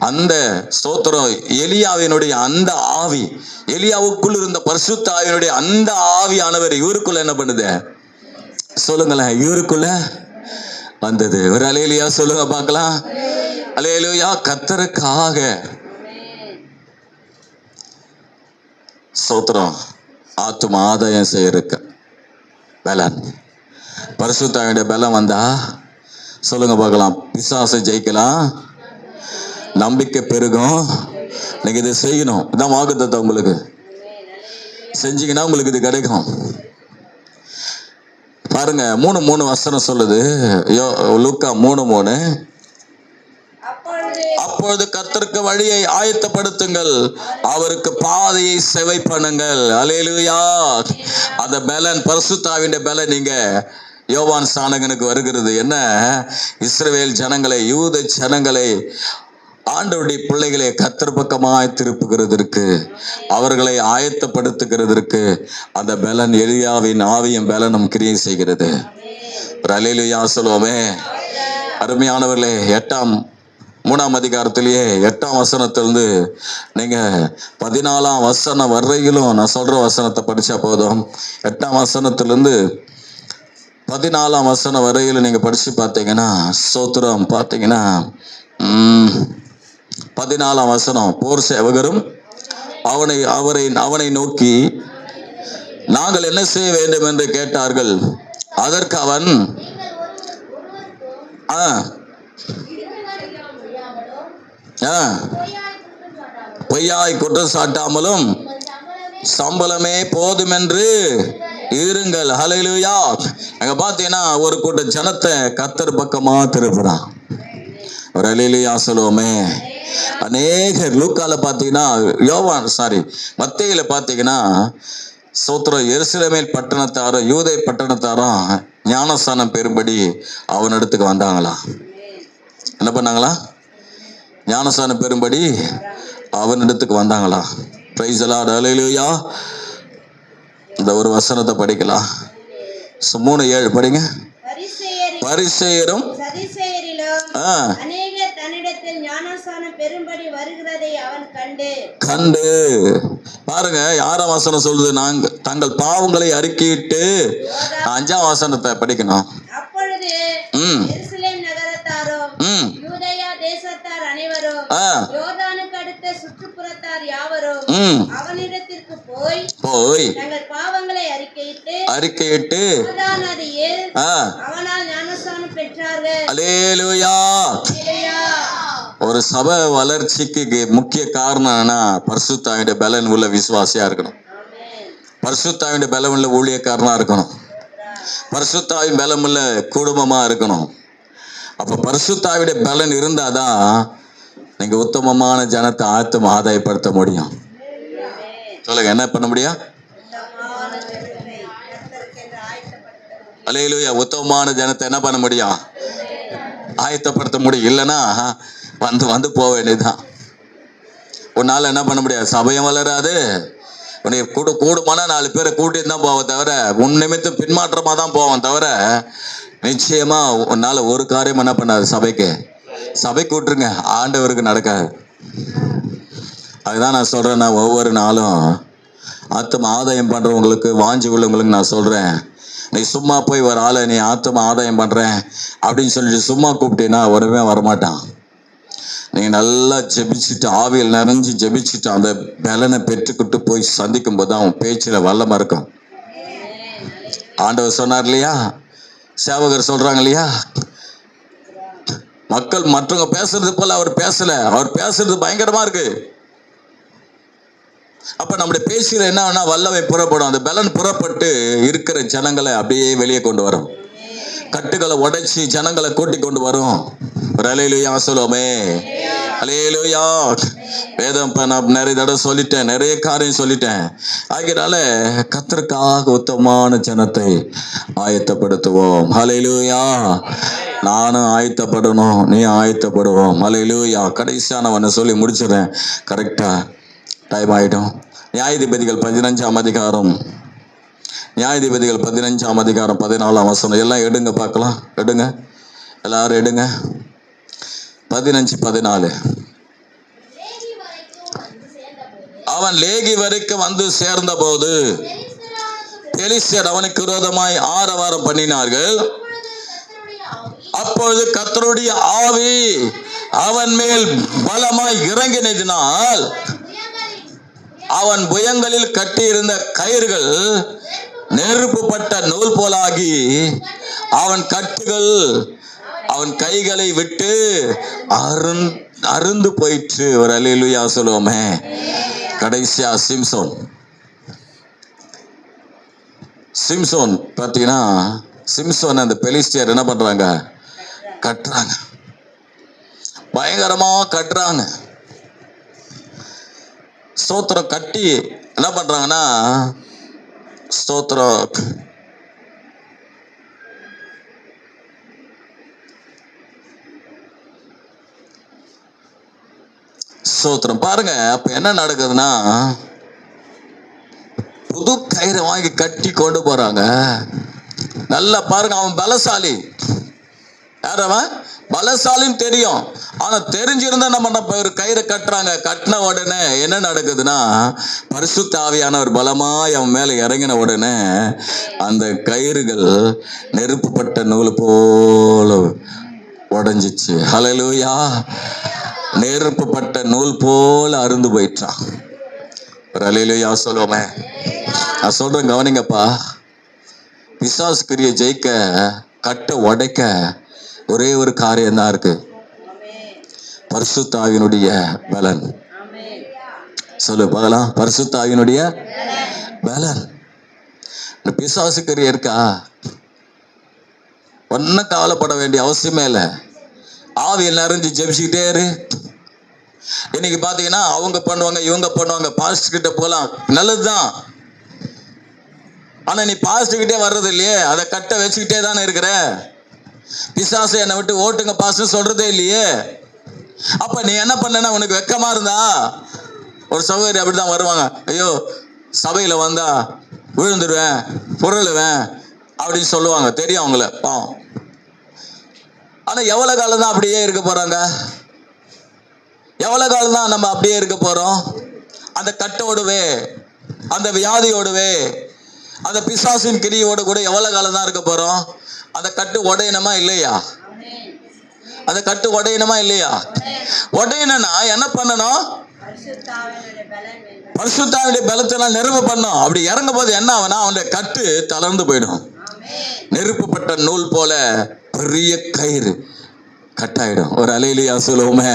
அந்த ஸ்தோத்திரம் எலியாவினுடைய அந்த ஆவி, எலியாவுக்குள் இருந்த பரிசுத்த ஆவியினுடைய அந்த ஆவியானவர் இவருக்குள்ள என்ன பண்ணுது? சொல்லுங்களேன். இவருக்குள்ள வந்தது. ஒரு அல்லேலூயா சொல்லுங்க பார்க்கலாம். அல்லேலூயா. கர்த்தருக்காக ஸ்தோத்திரம் ஆத்தும ஆதாயம் செய்யறதுக்கு பலன், பரிசுத்த ஆவியுடைய பலம் வந்தா சொல்லுங்க பார்க்கலாம். பிசாசை ஜெயிக்கலாம், நம்பிக்கை பெருகும். நீங்க இதை செய்யணும். இதான் வாக்குத்தத்தம். உங்களுக்கு செஞ்சீங்கன்னா உங்களுக்கு இது கிடைக்கும். பாருங்க 3:3 வசனம் சொல்லுது. லூக்கா 3:3. அப்பொழுது கர்த்தருக்கு வழியை ஆயத்தப்படுத்துங்கள், அவருக்கு பாதையை செவை பண்ணுங்கள். அல்லேலூயா. அந்த பலன், பரிசுத்த ஆவியின் பலன் நீங்க யோவான் ஸ்நானகனுக்கு வருகிறது. என்ன? இஸ்ரவேல் ஜனங்களை, யூத ஜனங்களை, ஆண்டவருடைய பிள்ளைகளை கர்த்தர் பக்கமாய் திருப்புகிறதற்கு, அவர்களை ஆயத்தப்படுத்துகிறதற்கு அந்த பலன் எலியாவின் ஆவியும் பலனும் கிரியை செய்கிறது. அல்லேலூயா சொல்லுவோமே. அருமையானவர்களே, 3ஆம் அதிகாரத்திலேயே 8ஆம் வசனத்திலிருந்து நீங்க 14ஆம் வசனம் வரையிலும் நான் சொல்ற வசனத்தை படிச்சா போதும். 8ஆம் வசனத்திலிருந்து 14ஆம் வசனம் வரையிலும் நீங்க படிச்சு பார்த்தீங்கன்னா ஸ்தோத்திரம் பார்த்தீங்கன்னா 14ஆம் வசனம். போர் சேவகரும் அவனை நோக்கி நாங்கள் என்ன செய்ய வேண்டும் என்று கேட்டார்கள். அதற்கு அவன் பொய்யாய் குற்றம் சாட்டாமலும் சம்பளமே போதும் என்று இருங்கள். ஹல்லேலூயா. அங்க பாத்தீங்கன்னா ஒரு கூட்ட ஜனத்தை கர்த்தர் பக்கமா திருப்புறான். ஒரு அல்லேலூயா சொல்லுவோமே. அநேகர் லூக்கால பாத்தீங்கன்னா மத்தேயில பாத்தீங்கன்னா சோத்திரம் எருசலேமில் பட்டணத்தாரும் யூதை பட்டணத்தாரும் ஞானஸ்தானம் பெறும்படி அவனிடத்துக்கு வந்தாங்களா? என்ன பண்ணாங்களா? ஞானஸ்நானம் பெறும்படி அவனிடத்துக்கு வந்தாங்களா? பிரைஸ் தி லார்ட், ஹல்லேலூயா. இந்த ஒரு வசனத்தை படிக்கலாம். 3:7 படிங்க. பரிசேயரும் அநேகர் தன்னிடத்தில் ஞானஸ்நானம் பெறும்படி வருகிறதை அவன் கண்டு பாருங்க. 6ஆம் வசனம் சொல்லுது, நாங்கள் தங்கள் பாவங்களை அறிக்கையிட்டு. 5ஆம் வசனத்தை படிக்கணும். அப்பொழுது எருசலேம் நகரத்தாரும் யூதேயா தேசத்தார் அனைவரும் யோர்தானுக்கு அடுத்த சுற்றுப்புறத்தார் யாவரும் அவனிடத்திற்கு போய் தங்கள் பாவங்களை அறிக்கையிட்டு அவனால் ஞானஸ்நானம் பெற்றார்கள். அல்லேலூயா. ஒரு சபை வளர்ச்சிக்கு முக்கிய காரணம்னா பரிசுத்த ஆவியுடைய பலன் உள்ள விசுவாசியா இருக்கணும். பரிசுத்த ஆவியுடைய பலம் உள்ள ஊழியக்காரனா இருக்கணும். பரிசுத்த ஆவியின் பலம் உள்ள குடும்பமா இருக்கணும். அப்ப பரிசுத்த ஆவியுடைய பலன் இருந்தாதான் நீங்க உத்தமமான ஜனத்தை ஆதாயப்படுத்த முடியும். சொல்லுங்க, என்ன பண்ண முடியும்? அல்லேலூயா. உத்தமமான ஜனத்தை என்ன பண்ண முடியும்? ஆயத்தப்படுத்த முடியும். இல்லைன்னா வந்து போக வேண்டியதுதான். உன்னால என்ன பண்ண முடியாது. சபையும் வளராது. உன்னை கூடுமான 4 பேரை கூட்டிட்டு தான் போவ தவிர, உன் நிமித்தம் பின்மாற்றமா தான் போவான் தவிர, நிச்சயமா உன்னால ஒரு காரியம் என்ன பண்ணாது. சபை கூட்டுருங்க, ஆண்டவருக்கு நடக்காது. அதுதான் நான் சொல்றேன். நான் ஒவ்வொரு நாளும் ஆத்ம ஆதாயம் பண்றவங்களுக்கு, வாஞ்சி உள்ளவங்களுக்கு நான் சொல்றேன், நீ சும்மா போய் ஒரு ஆளை நீ ஆத்ம ஆதாயம் பண்றேன் அப்படின்னு சொல்லிட்டு சும்மா கூப்பிட்டீங்கன்னா ஒருமே வரமாட்டான். நீங்க நல்லா ஜெபிச்சுட்டு, ஆவியில் நிறைஞ்சு ஜெபிச்சுட்டு அந்த பலனை பெற்றுக்கிட்டு போய் சந்திக்கும் போது அவன் பேச்சுல வல்லமா இருக்கும். ஆண்டவர் சொன்னார் இல்லையா, சேவகர் சொல்றாங்க இல்லையா, மக்கள் மற்றவங்க பேசுறது போல அவர் பேசல. அவர் பேசுறது பயங்கரமா இருக்கு. அப்ப நம்முடைய பேச்சுல என்ன வல்லமை புறப்படும். அந்த பலன் புறப்பட்டு இருக்கிற ஜனங்களை அப்படியே வெளியே கொண்டு வரும். கட்டுகளை உடைச்சி ஜனங்களை கூட்டி கொண்டு வரும். ஒரு அல்லேலூயா சொல்லுவோமே. அல்லேலூயா. வேதம் நான் நிறைய தடவை சொல்லிட்டேன், நிறைய காரியம் சொல்லிட்டேன். ஆகினால கர்த்தருக்காக உத்தமமான ஜனத்தை ஆயத்தப்படுத்துவோம். அல்லேலூயா. நானும் ஆயத்தப்படணும், நீ ஆயத்தப்படுவோம். அல்லேலூயா. கடைசியான சொல்லி முடிச்சிடுறேன். கரெக்டா டைம் ஆயிடும். நியாயாதிபதிகள் 15ஆம் அதிகாரம், நியாயாதிபதிகள் 15ஆம் அதிகாரம் 14ஆம் வசனம். எல்லாம் எடுங்க பார்க்கலாம். எடுங்க, எல்லாரும் எடுங்க. 15:14. அவன் லேகி வரைக்கும் வந்து சேர்ந்த போது பெலிஸ்தர் அவனுக்கு விரோதமாய் ஆரவாரம் பண்ணினார்கள். அப்பொழுது கர்த்தருடைய ஆவி அவன் மேல் பலமாய் இறங்கினதினால் அவன் புயங்களில் கட்டியிருந்த கயிறுகள் நெருப்புப்பட்ட நூல் போலாகி அவன் கட்டுகள் அவன் கைகளை விட்டு அருந்து போயிற்று. ஒரு அல்லேலூயா சொல்லுவோமே. கடைசியா சிம்சோன் பார்த்தீங்கன்னா, சிம்சோன் அந்த பெலிஸ்தியர் என்ன பண்றாங்க? கட்டுறாங்க, பயங்கரமா கட்டுறாங்க. ஸ்தோத்திரம். கட்டி என்ன பண்றாங்கன்னா, ஸ்தோத்திரம் ஸ்தோத்திரம் பாருங்க. அப்ப என்ன நடக்குதுன்னா, புது கயிறை வாங்கி கட்டி கொண்டு போறாங்க. நல்லா பாருங்க, அவன் பலசாலி. யார் அவன்? பலசாலின்னு தெரியும். ஆனா தெரிஞ்சிருந்தா நம்ம ஒரு கயிறை கட்டுறாங்க. கட்டின உடனே என்ன நடக்குதுன்னா, பரிசுத்த ஆவியானவர் பலமாய் அவன் மேல இறங்கின உடனே அந்த கயிறுகள் நெருப்புப்பட்ட நூல் போல உடைஞ்சிச்சு. ஹல்லேலூயா. நெருப்புப்பட்ட நூல் போல அருந்து போயிட்டான். ஒரு அல்லேலூயா சொல்லுவோமே. நான் சொல்றேன், கவனிங்கப்பா. பிசாசு கிரியை ஜெயிக்க, கட்ட உடைக்க ஒரே ஒரு காரியம் தான் இருக்கு, பரிசுத்த ஆவியினுடைய பலன். சொல்லு பார்க்கலாம், பரிசுத்த ஆவியினுடைய பலன். பிசாசு கிரியை இருக்கா? ஒன்னும் கவலைப்பட வேண்டிய அவசியமே இல்லை. ஆவியில் நிறைஞ்சு ஜெபிச்சுக்கிட்டே இரு. இன்னைக்கு பாத்தீங்கன்னா அவங்க பண்ணுவாங்க, இவங்க பண்ணுவாங்க. பாஸ்டர் கிட்ட போலாம், நல்லதுதான். ஆனா நீ பாஸ்டர் கிட்டே வர்றது இல்லையே, அதை கட்ட வச்சுக்கிட்டே தானே இருக்கிற. பிசாசு என்னை விட்டு ஓட்டுங்க பாஸ்டர் சொல்றதே இல்லையே. அப்ப நீ என்ன பண்ணனா, உனக்கு வெக்கமா இருந்தா, ஒரு சகோதரி அப்படிதான் வருவாங்க, ஐயோ சபையில வந்தா விழுந்துடுவேன் புரளுவேன் அப்படின்னு சொல்லுவாங்க, தெரியும் அவங்கள பாவம். ஆனா எவ்வளவு காலம் தான் அப்படியே இருக்க போறாங்க? எவ்வளவு காலம் தான் நம்ம அப்படியே இருக்க போறோம்? அந்த கட்டோடுவே, அந்த வியாதியோடுவே, அந்த பிசாசின் கிரியோடு கூட எவ்வளவு காலம் தான் இருக்க போறோம்? அந்த கட்டு உடையணுமா இல்லையா? அந்த கட்டு உடையணுமா இல்லையா? உடையணும்னா என்ன பண்ணணும்? பரிசுத்தாவினுடைய பலத்தினால் நிரம்ப பண்ணும். அப்படி இறங்கும் போது என்ன ஆகுனா, அவனுடைய கட்டு தளர்ந்து போயிடும். நெருப்புப்பட்ட நூல் போல பெரிய கயிறு கட்டாயிடும். ஒரு அல்லேலூயா சொல்லுவோமே.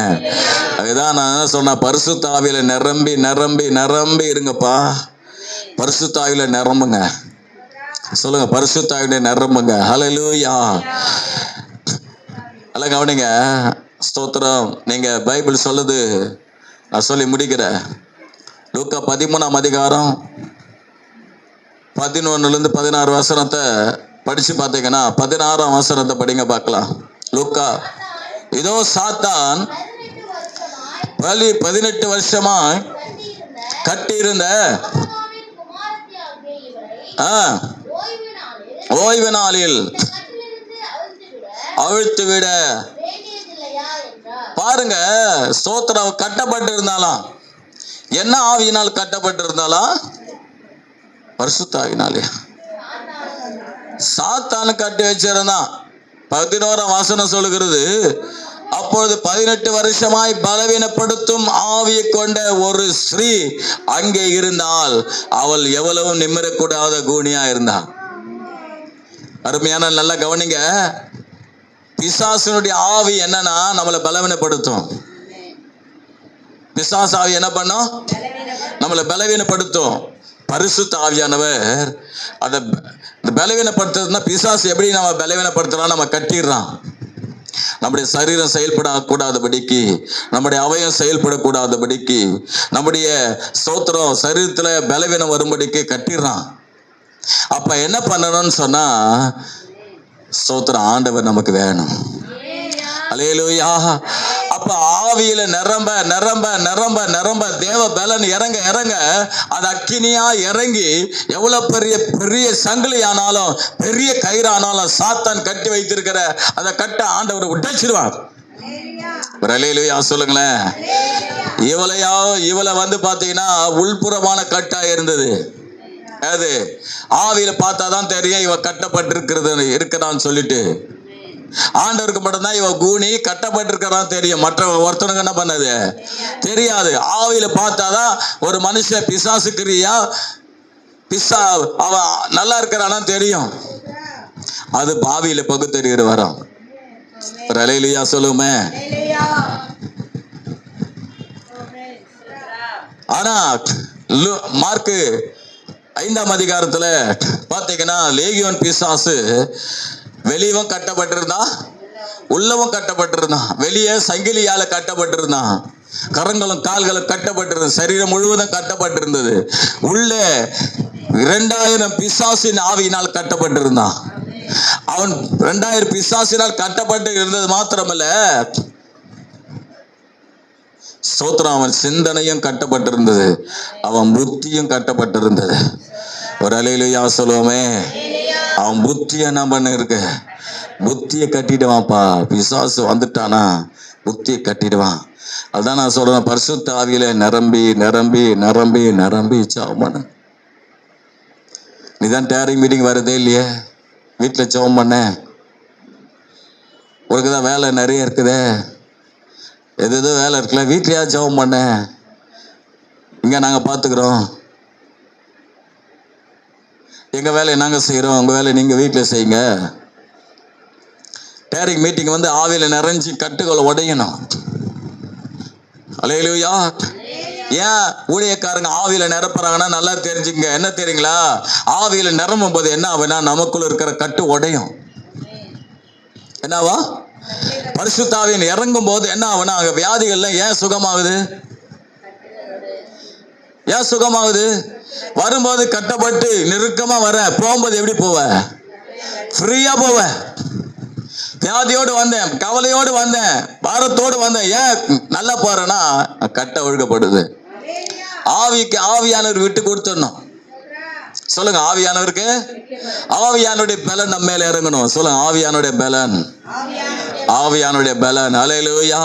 அதுதான் நான் சொன்ன, பரிசுத்த ஆவியில நிரம்பி நிரம்பி நிரம்பி இருங்கப்பா. பரிசுத்த ஆவியில நிரம்புங்க. சொல்லுங்க, பரிசுத்த ஆவியில நிரம்புங்க. அல்லேலூயா. எல்லாம் கவனிங்க. ஸ்தோத்திரம். நீங்க பைபிள் சொல்லுது, நான் சொல்லி முடிக்கிறேன். லூக்கா 13ஆம் அதிகாரம் 11 16 வசனத்தை படிச்சு பார்த்தீங்கன்னா, 16ஆம் வசனத்தை படிங்க பார்க்கலாம். லூக்கா, இதோ சாத்தான் 18 வருஷமாய் கட்டியிருந்த ஓய்வு நாளில் அவிழ்த்து விட. பாருங்க, ஸ்தோத்திரம். கட்டப்பட்டு இருந்தாலும், என்ன ஆவியினால் கட்டப்பட்டு இருந்தாலும்? பரிசுத்த ஆவியினாலே. சாத்தானு கட்டி வச்சிருந்தான். 11ஆம் வசனம் சொல்லுகிறது, அப்பொழுது 18 வருஷமாய் பலவீனப்படுத்தும் ஆவியை கொண்ட ஒரு ஸ்திரீ அங்கே இருந்தால், அவள் எவ்வளவு நிமிரக்கூடாத கூனியா இருந்தாள். அருமையான, நல்லா கவனிங்க. பிசாசுனுடைய ஆவி என்னன்னா, நம்மளை பலவீனப்படுத்தும். பிசாசு ஆவி என்ன பண்ணும்? நம்மளை பலவீனப்படுத்தும். பரிசுத்த ஆவியானவர் அதை பலவீனப்படுத்துறதுன்னா, பிசாசு எப்படி நம்ம பலவீனப்படுத்தலாம்? நம்ம கட்டிடுறான். நம்முடைய சரீரம் செயல்படக்கூடாதபடிக்கு, நம்முடைய அவயம் செயல்படக்கூடாதபடிக்கு, நம்முடைய ஸ்தோத்திரம் சரீரத்துல பலவீனம் வரும்படிக்கு கட்டிடுறான். அப்ப என்ன பண்ணணும்னு சொன்னா, ஸ்தோத்திரம், ஆண்டவர் நமக்கு வேணும். அல்லேலூயா. அப்ப ஆவியில நிரம்ப நிரம்ப நிரம்ப நிரம்ப தேவ பலன் இறங்க இறங்க, அது அக்கினியா இறங்கி, எவ்வளவு பெரிய பெரிய சங்கிலி ஆனாலும், பெரிய கயிறு ஆனாலும், சாத்தான் கட்டி வைத்திருக்கிற அதை கட்ட ஆண்டவர் உடைச்சிடுவார். அல்லேலூயா சொல்லுங்களேன். இவளை வந்து பாத்தீங்கன்னா உள்புறமான கட்டா இருந்தது. அது ஆவியில பார்த்தாதான் தெரியும் இவ கட்டப்பட்டிருக்கிறது இருக்கிறான்னு சொல்லிட்டு. ஆண்டவருக்கு மட்டும்தான் இவ கூனி கட்டப்பட்டிருக்கிறான் தெரியும். மற்ற ஒருத்தனுக்கு என்ன பண்ணது தெரியாது. ஆவியில பார்த்தாதான் ஒரு மனுஷன் பிசாசு கிரியா அவன் நல்லா இருக்கிறானா தெரியும். அது ஆவியில பகுத்தறிகிற வரும். ஒரு அல்லேலூயா சொல்லுமே. ஆனா மார்க்கு 5ஆம் அதிகாரத்துல பாத்தீங்கன்னா, லேகியோன் பிசாசு வெளியவும் கட்டப்பட்டிருந்தான், உள்ளவும் கட்டப்பட்டிருந்தான். வெளியே சங்கிலியால கட்டப்பட்டிருந்தான், கரங்களும் கால்களும் கட்டப்பட்டிருந்தது, சரீரம் முழுவதும் கட்டப்பட்டிருந்தது. உள்ளே 2000 பிசாசின் ஆவியினால் கட்டப்பட்டிருந்தான். அவன் 2000 பிசாசினால் கட்டப்பட்டு இருந்தது மாத்திரமல்ல, ஸ்தோத்திரம், அவன் சிந்தனையும் கட்டப்பட்டிருந்தது, அவன் புத்தியும் கட்டப்பட்டிருந்தது. ஒரு அல்லேலூயா சொல்லுவோமே. அவன் புத்திய என்ன பண்ண இருக்கு? புத்தியை கட்டிடுவான்ப்பா. பிசாசு வந்துட்டானா புத்தியை கட்டிடுவான். அதுதான் நான் சொல்றேன், பரிசுத்த ஆவியில நிரம்பி நிரம்பி நிரம்பி நிரம்பி ஜெபம். நீதான் டேரிங் மீட்டிங் வரதே இல்லையே, வீட்டில் ஜெபம் பண்ண. உனக்கு தான் வேலை நிறைய இருக்குதே, எது வேலை இருக்குல்ல, வீட்லையா ஜெபம் பண்ண. இங்க நாங்க பாத்துக்கிறோம், எங்க வேலையை நாங்க செய்யறோம், உங்க வேலையை நீங்க வீட்டுல செய்யுங்க. டேரிங் மீட்டிங் வந்து ஆவியில நிறைஞ்சி கட்டுகளை உடையணும். அல்லேலூயா. ஏன் ஊழியக்காரங்க ஆவியில நிரப்புறாங்கன்னா நல்லா தெரிஞ்சுங்க. என்ன தெரியுங்களா? ஆவியில நிரம்பும் போது என்ன ஆகுனா, நமக்குள்ள இருக்கிற கட்டு உடையும். என்னவா? பரிசுத்த ஆவியின் இறங்கும் போது என்ன ஆகுனா, அங்க வியாதிகள்ல ஏன் சுகமாகுது? ஏன் சுகமாகுது? வரும்போது கட்டப்பட்டு நெருக்கமா வர, போகும்போது எப்படி போவ? ஃப்ரீயா போவ. வியாதியோடு வந்தேன், கவலையோடு வந்தேன், பாரத்தோடு வந்தேன். ஏன் நல்லா போறேன்னா கட்டை ஒழுக்கப்படுது. ஆவியானவர் விட்டு கொடுத்துடணும். சொல்லுங்க, ஆவியானவருக்கு ஆவியானுடைய பலன் நம்ம மேல இறங்கணும். சொல்லுங்க, ஆவியானுடைய பலன், ஆவியானுடைய பலன். அல்லேலூயா.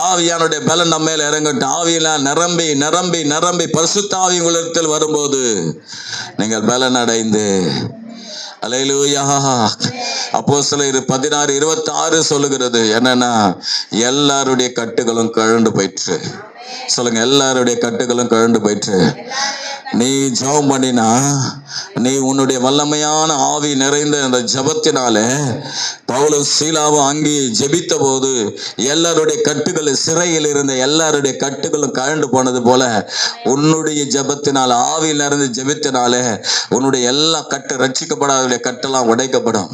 ஆவியானுடைய பலன் நம்ம மேல இறங்கட்டும். ஆவியில நிரம்பி நிரம்பி நிரம்பி பரிசுத்த ஆவி உங்களிடத்தில் வரும்போது நீங்கள் பலன் அடைந்து, அல்லேலூயா. அப்போஸ்தலர் 16:26 சொல்லுகிறது என்னன்னா, எல்லாருடைய கட்டுகளும் கழண்டு போயிற்று. சொல்லுங்க, எல்லாருடைய கட்டுகளும் கழண்டு போயிற்று. நீ ஜெபம் பண்ணினா, நீ உன்னுடைய வல்லமையான ஆவி நிறைந்த அந்த ஜெபத்தினாலே பவுலும் சீலாவும் அங்கே ஜெபித்த போது எல்லாருடைய கட்டுகள், சிறையில் இருந்த எல்லாருடைய கட்டுகளும் கழண்டு போனது போல உன்னுடைய ஜெபத்தினால், ஆவியில் நிறைந்த ஜெபத்தினாலே உன்னுடைய எல்லா கட்டு, ரட்சிக்கப்படாத கட்டெல்லாம் உடைக்கப்படும்.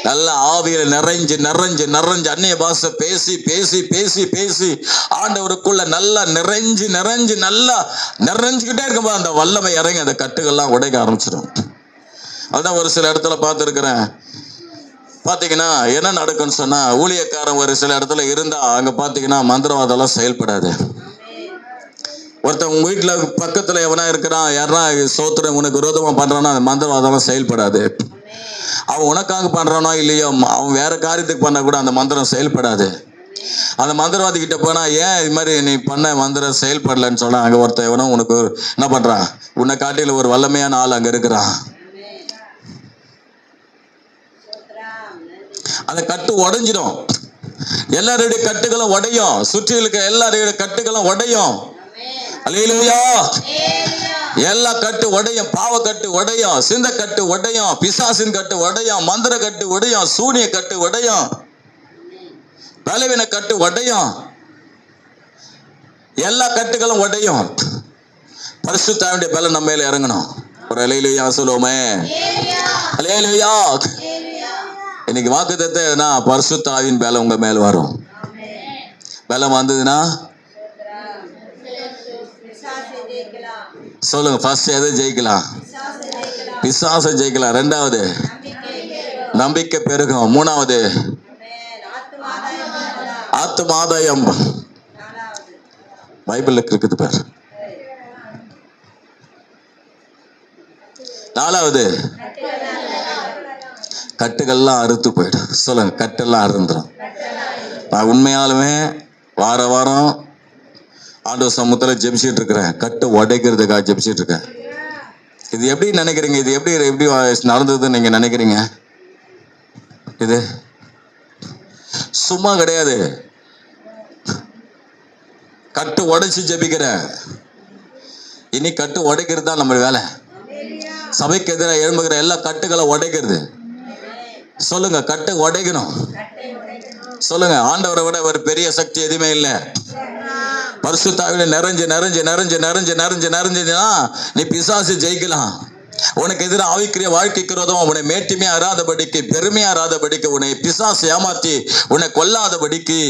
நல்ல ஆவியில நிறைஞ்சு நிறைஞ்சு நிறைஞ்சு அந்நிய பாஷை பேசி பேசி பேசி பேசி ஆண்டவருக்குள்ள நல்லா நிறைஞ்சு நிறைஞ்சு நல்லா நிறைஞ்சுக்கிட்டே இருக்கும்போது அந்த வல்லமை இறங்கி அந்த கட்டுகள்லாம் உடைக்க ஆரம்பிச்சிடும். அதுதான் ஒரு சில இடத்துல பார்த்துருக்கிறேன். பார்த்தீங்கன்னா என்ன நடக்கும்னு சொன்னா, ஊழியக்காரன் ஒரு சில இடத்துல இருந்தா அங்க பார்த்தீங்கன்னா மந்திரவாதம்லாம் செயல்படாது. ஒருத்தன் உங்க வீட்டுல பக்கத்துல எவனா இருக்கிறான், யாரா சோத்திரம் உனக்கு விரோதமா பண்றான்னா அந்த மந்திரவாதம்லாம் செயல்படாது. அவன் உனக்காக பண்றானோ இல்லையோ, அவன் வேற காரியத்துக்கு பண்ணா கூட அந்த மந்திரம் செயல்படாது. அந்த மந்திரவாதி கிட்ட போனா, ஏன் இது மாதிரி நீ பண்ண மந்திரம் செயல்படலன்னு சொன்னா, அங்க ஒருத்தன் எவனோ உனக்கு என்ன பண்றான், உன்னை காட்டில ஒரு வல்லமையான ஆள் அங்க இருக்கிறான். அந்த கட்டு உடைஞ்சிடும். எல்லாருடைய கட்டுகளும் உடையும். சுற்றி இருக்க எல்லாருடைய கட்டுகளும் உடையும். அல்லேலூயா. எல்லா கட்டு உடையும். பாவ கட்டு உடையும், சிந்த கட்டு உடையும், பிசாசின் கட்டு உடையும், மந்திர கட்டு உடையும், சூனிய கட்டு உடையும், பலவீன கட்டு உடையும். எல்லா கட்டுகளும் உடையும். பரிசுத்த ஆவியுடைய பலன் நம்ம மேல இறங்கணும். ஒரு அல்லேலூயா சொல்லுவோமே. அல்லேலூயா. இன்னைக்கு வாக்குத்தத்தம்னா பரிசுத்த ஆவியின் பலம் உங்க மேல வரும். பலம் வந்ததுன்னா சொல்லுங்க, ஃபர்ஸ்ட் எதை ஜெயிக்கலாம்? பிசாசை ஜெயிக்கலாம். ரெண்டாவது நம்பிக்கை பெருகும். மூணாவது ஆத்துமாதாயம். பைபிள்ல இருக்குது பாரு. நாலாவது கட்டுகள்லாம் அறுத்து போயிடும். சொல்லுங்க, கட்டெல்லாம் அறுந்துடும். நான் உண்மையாலுமே வார வாரம் ஆண்டவர் சமூகத்துல ஜெபிச்சிட்டு இருக்கிறேன். கட்டு உடைக்கிறதுக்காக ஜெபிச்சிட்டு இருக்கேன். இது எப்படி நினைக்கிறீங்க? இது எப்படி எப்படி நடந்ததுன்னு நீங்க நினைக்கிறீங்க? இது சும்மா கிடையாது. கட்டு உடைச்சு ஜெபிக்கிறேன். இனி கட்டு உடைக்கிறது தான் நம்ம வேலை. சபைக்கு எதிராக எழும்புகிற எல்லா கட்டுகளை உடைக்கிறது. சொல்லுங்க, கட்டு உடைக்கணும். சொல்லுங்க, ஆண்டவரை விட ஒரு பெரிய சக்தி எதுவுமே இல்லை. பரிசுத்த ஆவியில நிறைஞ்சு நிறைஞ்சு நிறைஞ்சு நிறைஞ்சு நிறைஞ்சு நிறைஞ்சுன்னா நீ பிசாசு ஜெயிக்கலாம். உனக்கு எதிராக ஆவிக்குரிய வாழ்க்கைக்கு விரோதமா உன்னை மேட்டிமையா அறாதபடிக்கு, பெருமையா அறாதபடிக்கு, உன்னை பிசாசு ஏமாத்தி உன்னை கொல்லாதபடிக்கு,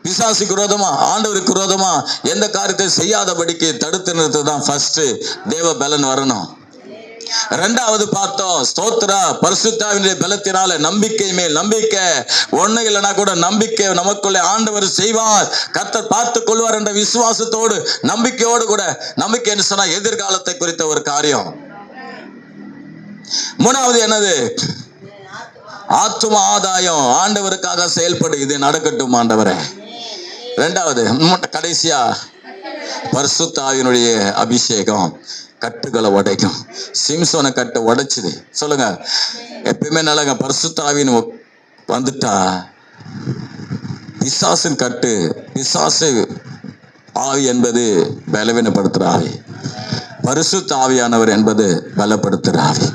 பிசாசுக்கு விரோதமா ஆண்டவருக்கு விரோதமா எந்த காரியத்தை செய்யாதபடிக்கு தடுத்து நிறுத்ததான் ஃபர்ஸ்ட் தேவ பலன் வரணும். ரெண்டாவது பார்த்தோம், ஸ்தோத்திர பரிசுத்த ஆவியினுடைய பலத்தினால நம்பிக்கை மேல் நம்பிக்கை. ஒண்ணு இல்லைன்னா கூட நம்பிக்கை நமக்குள்ளே ஆண்டவர் செய்வார், கர்த்தர் பார்த்துக் கொள்வார் என்ற விசுவாசத்தோடு நம்பிக்கையோடு கூட, நம்பிக்கை என்று சொன்னா எதிர்காலத்தை குறித்த ஒரு காரியம். மூணாவது என்னது? ஆத்தும ஆதாயம். ஆண்டவருக்காக செயல்படு, இது நடக்கட்டும் ஆண்டவரே. ரெண்டாவது கடைசியா பரிசுத்த ஆவியினுடைய அபிஷேகம் கட்டுகளை உடைக்கும். சிம்சோனை கட்டை உடைச்சுது. சொல்லுங்க, எப்பயுமே நல்லங்க பரிசுத்த ஆவின்னு வந்துட்டா பிசாசின் கட்டு, பிசாசு ஆவி என்பது பலவீனப்படுத்துற ஆவி, பரிசுத்த ஆவியானவர் என்பது பலப்படுத்துற ஆவி.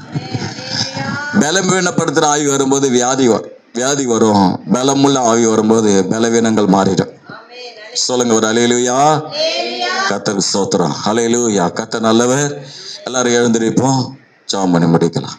பலவீனப்படுத்துற ஆவி வரும்போது வியாதி வரும். பலமுள்ள ஆவி வரும்போது பலவீனங்கள் மாறிடும். சொல்லுங்க ஒரு அல்லேலூயா. கர்த்தருக்கு ஸ்தோத்திரம். அல்லேலூயா. கர்த்தர் நல்லவர். எல்லாரும் எழுந்திருப்போம், ஜெபம் பண்ணி முடிக்கலாம்.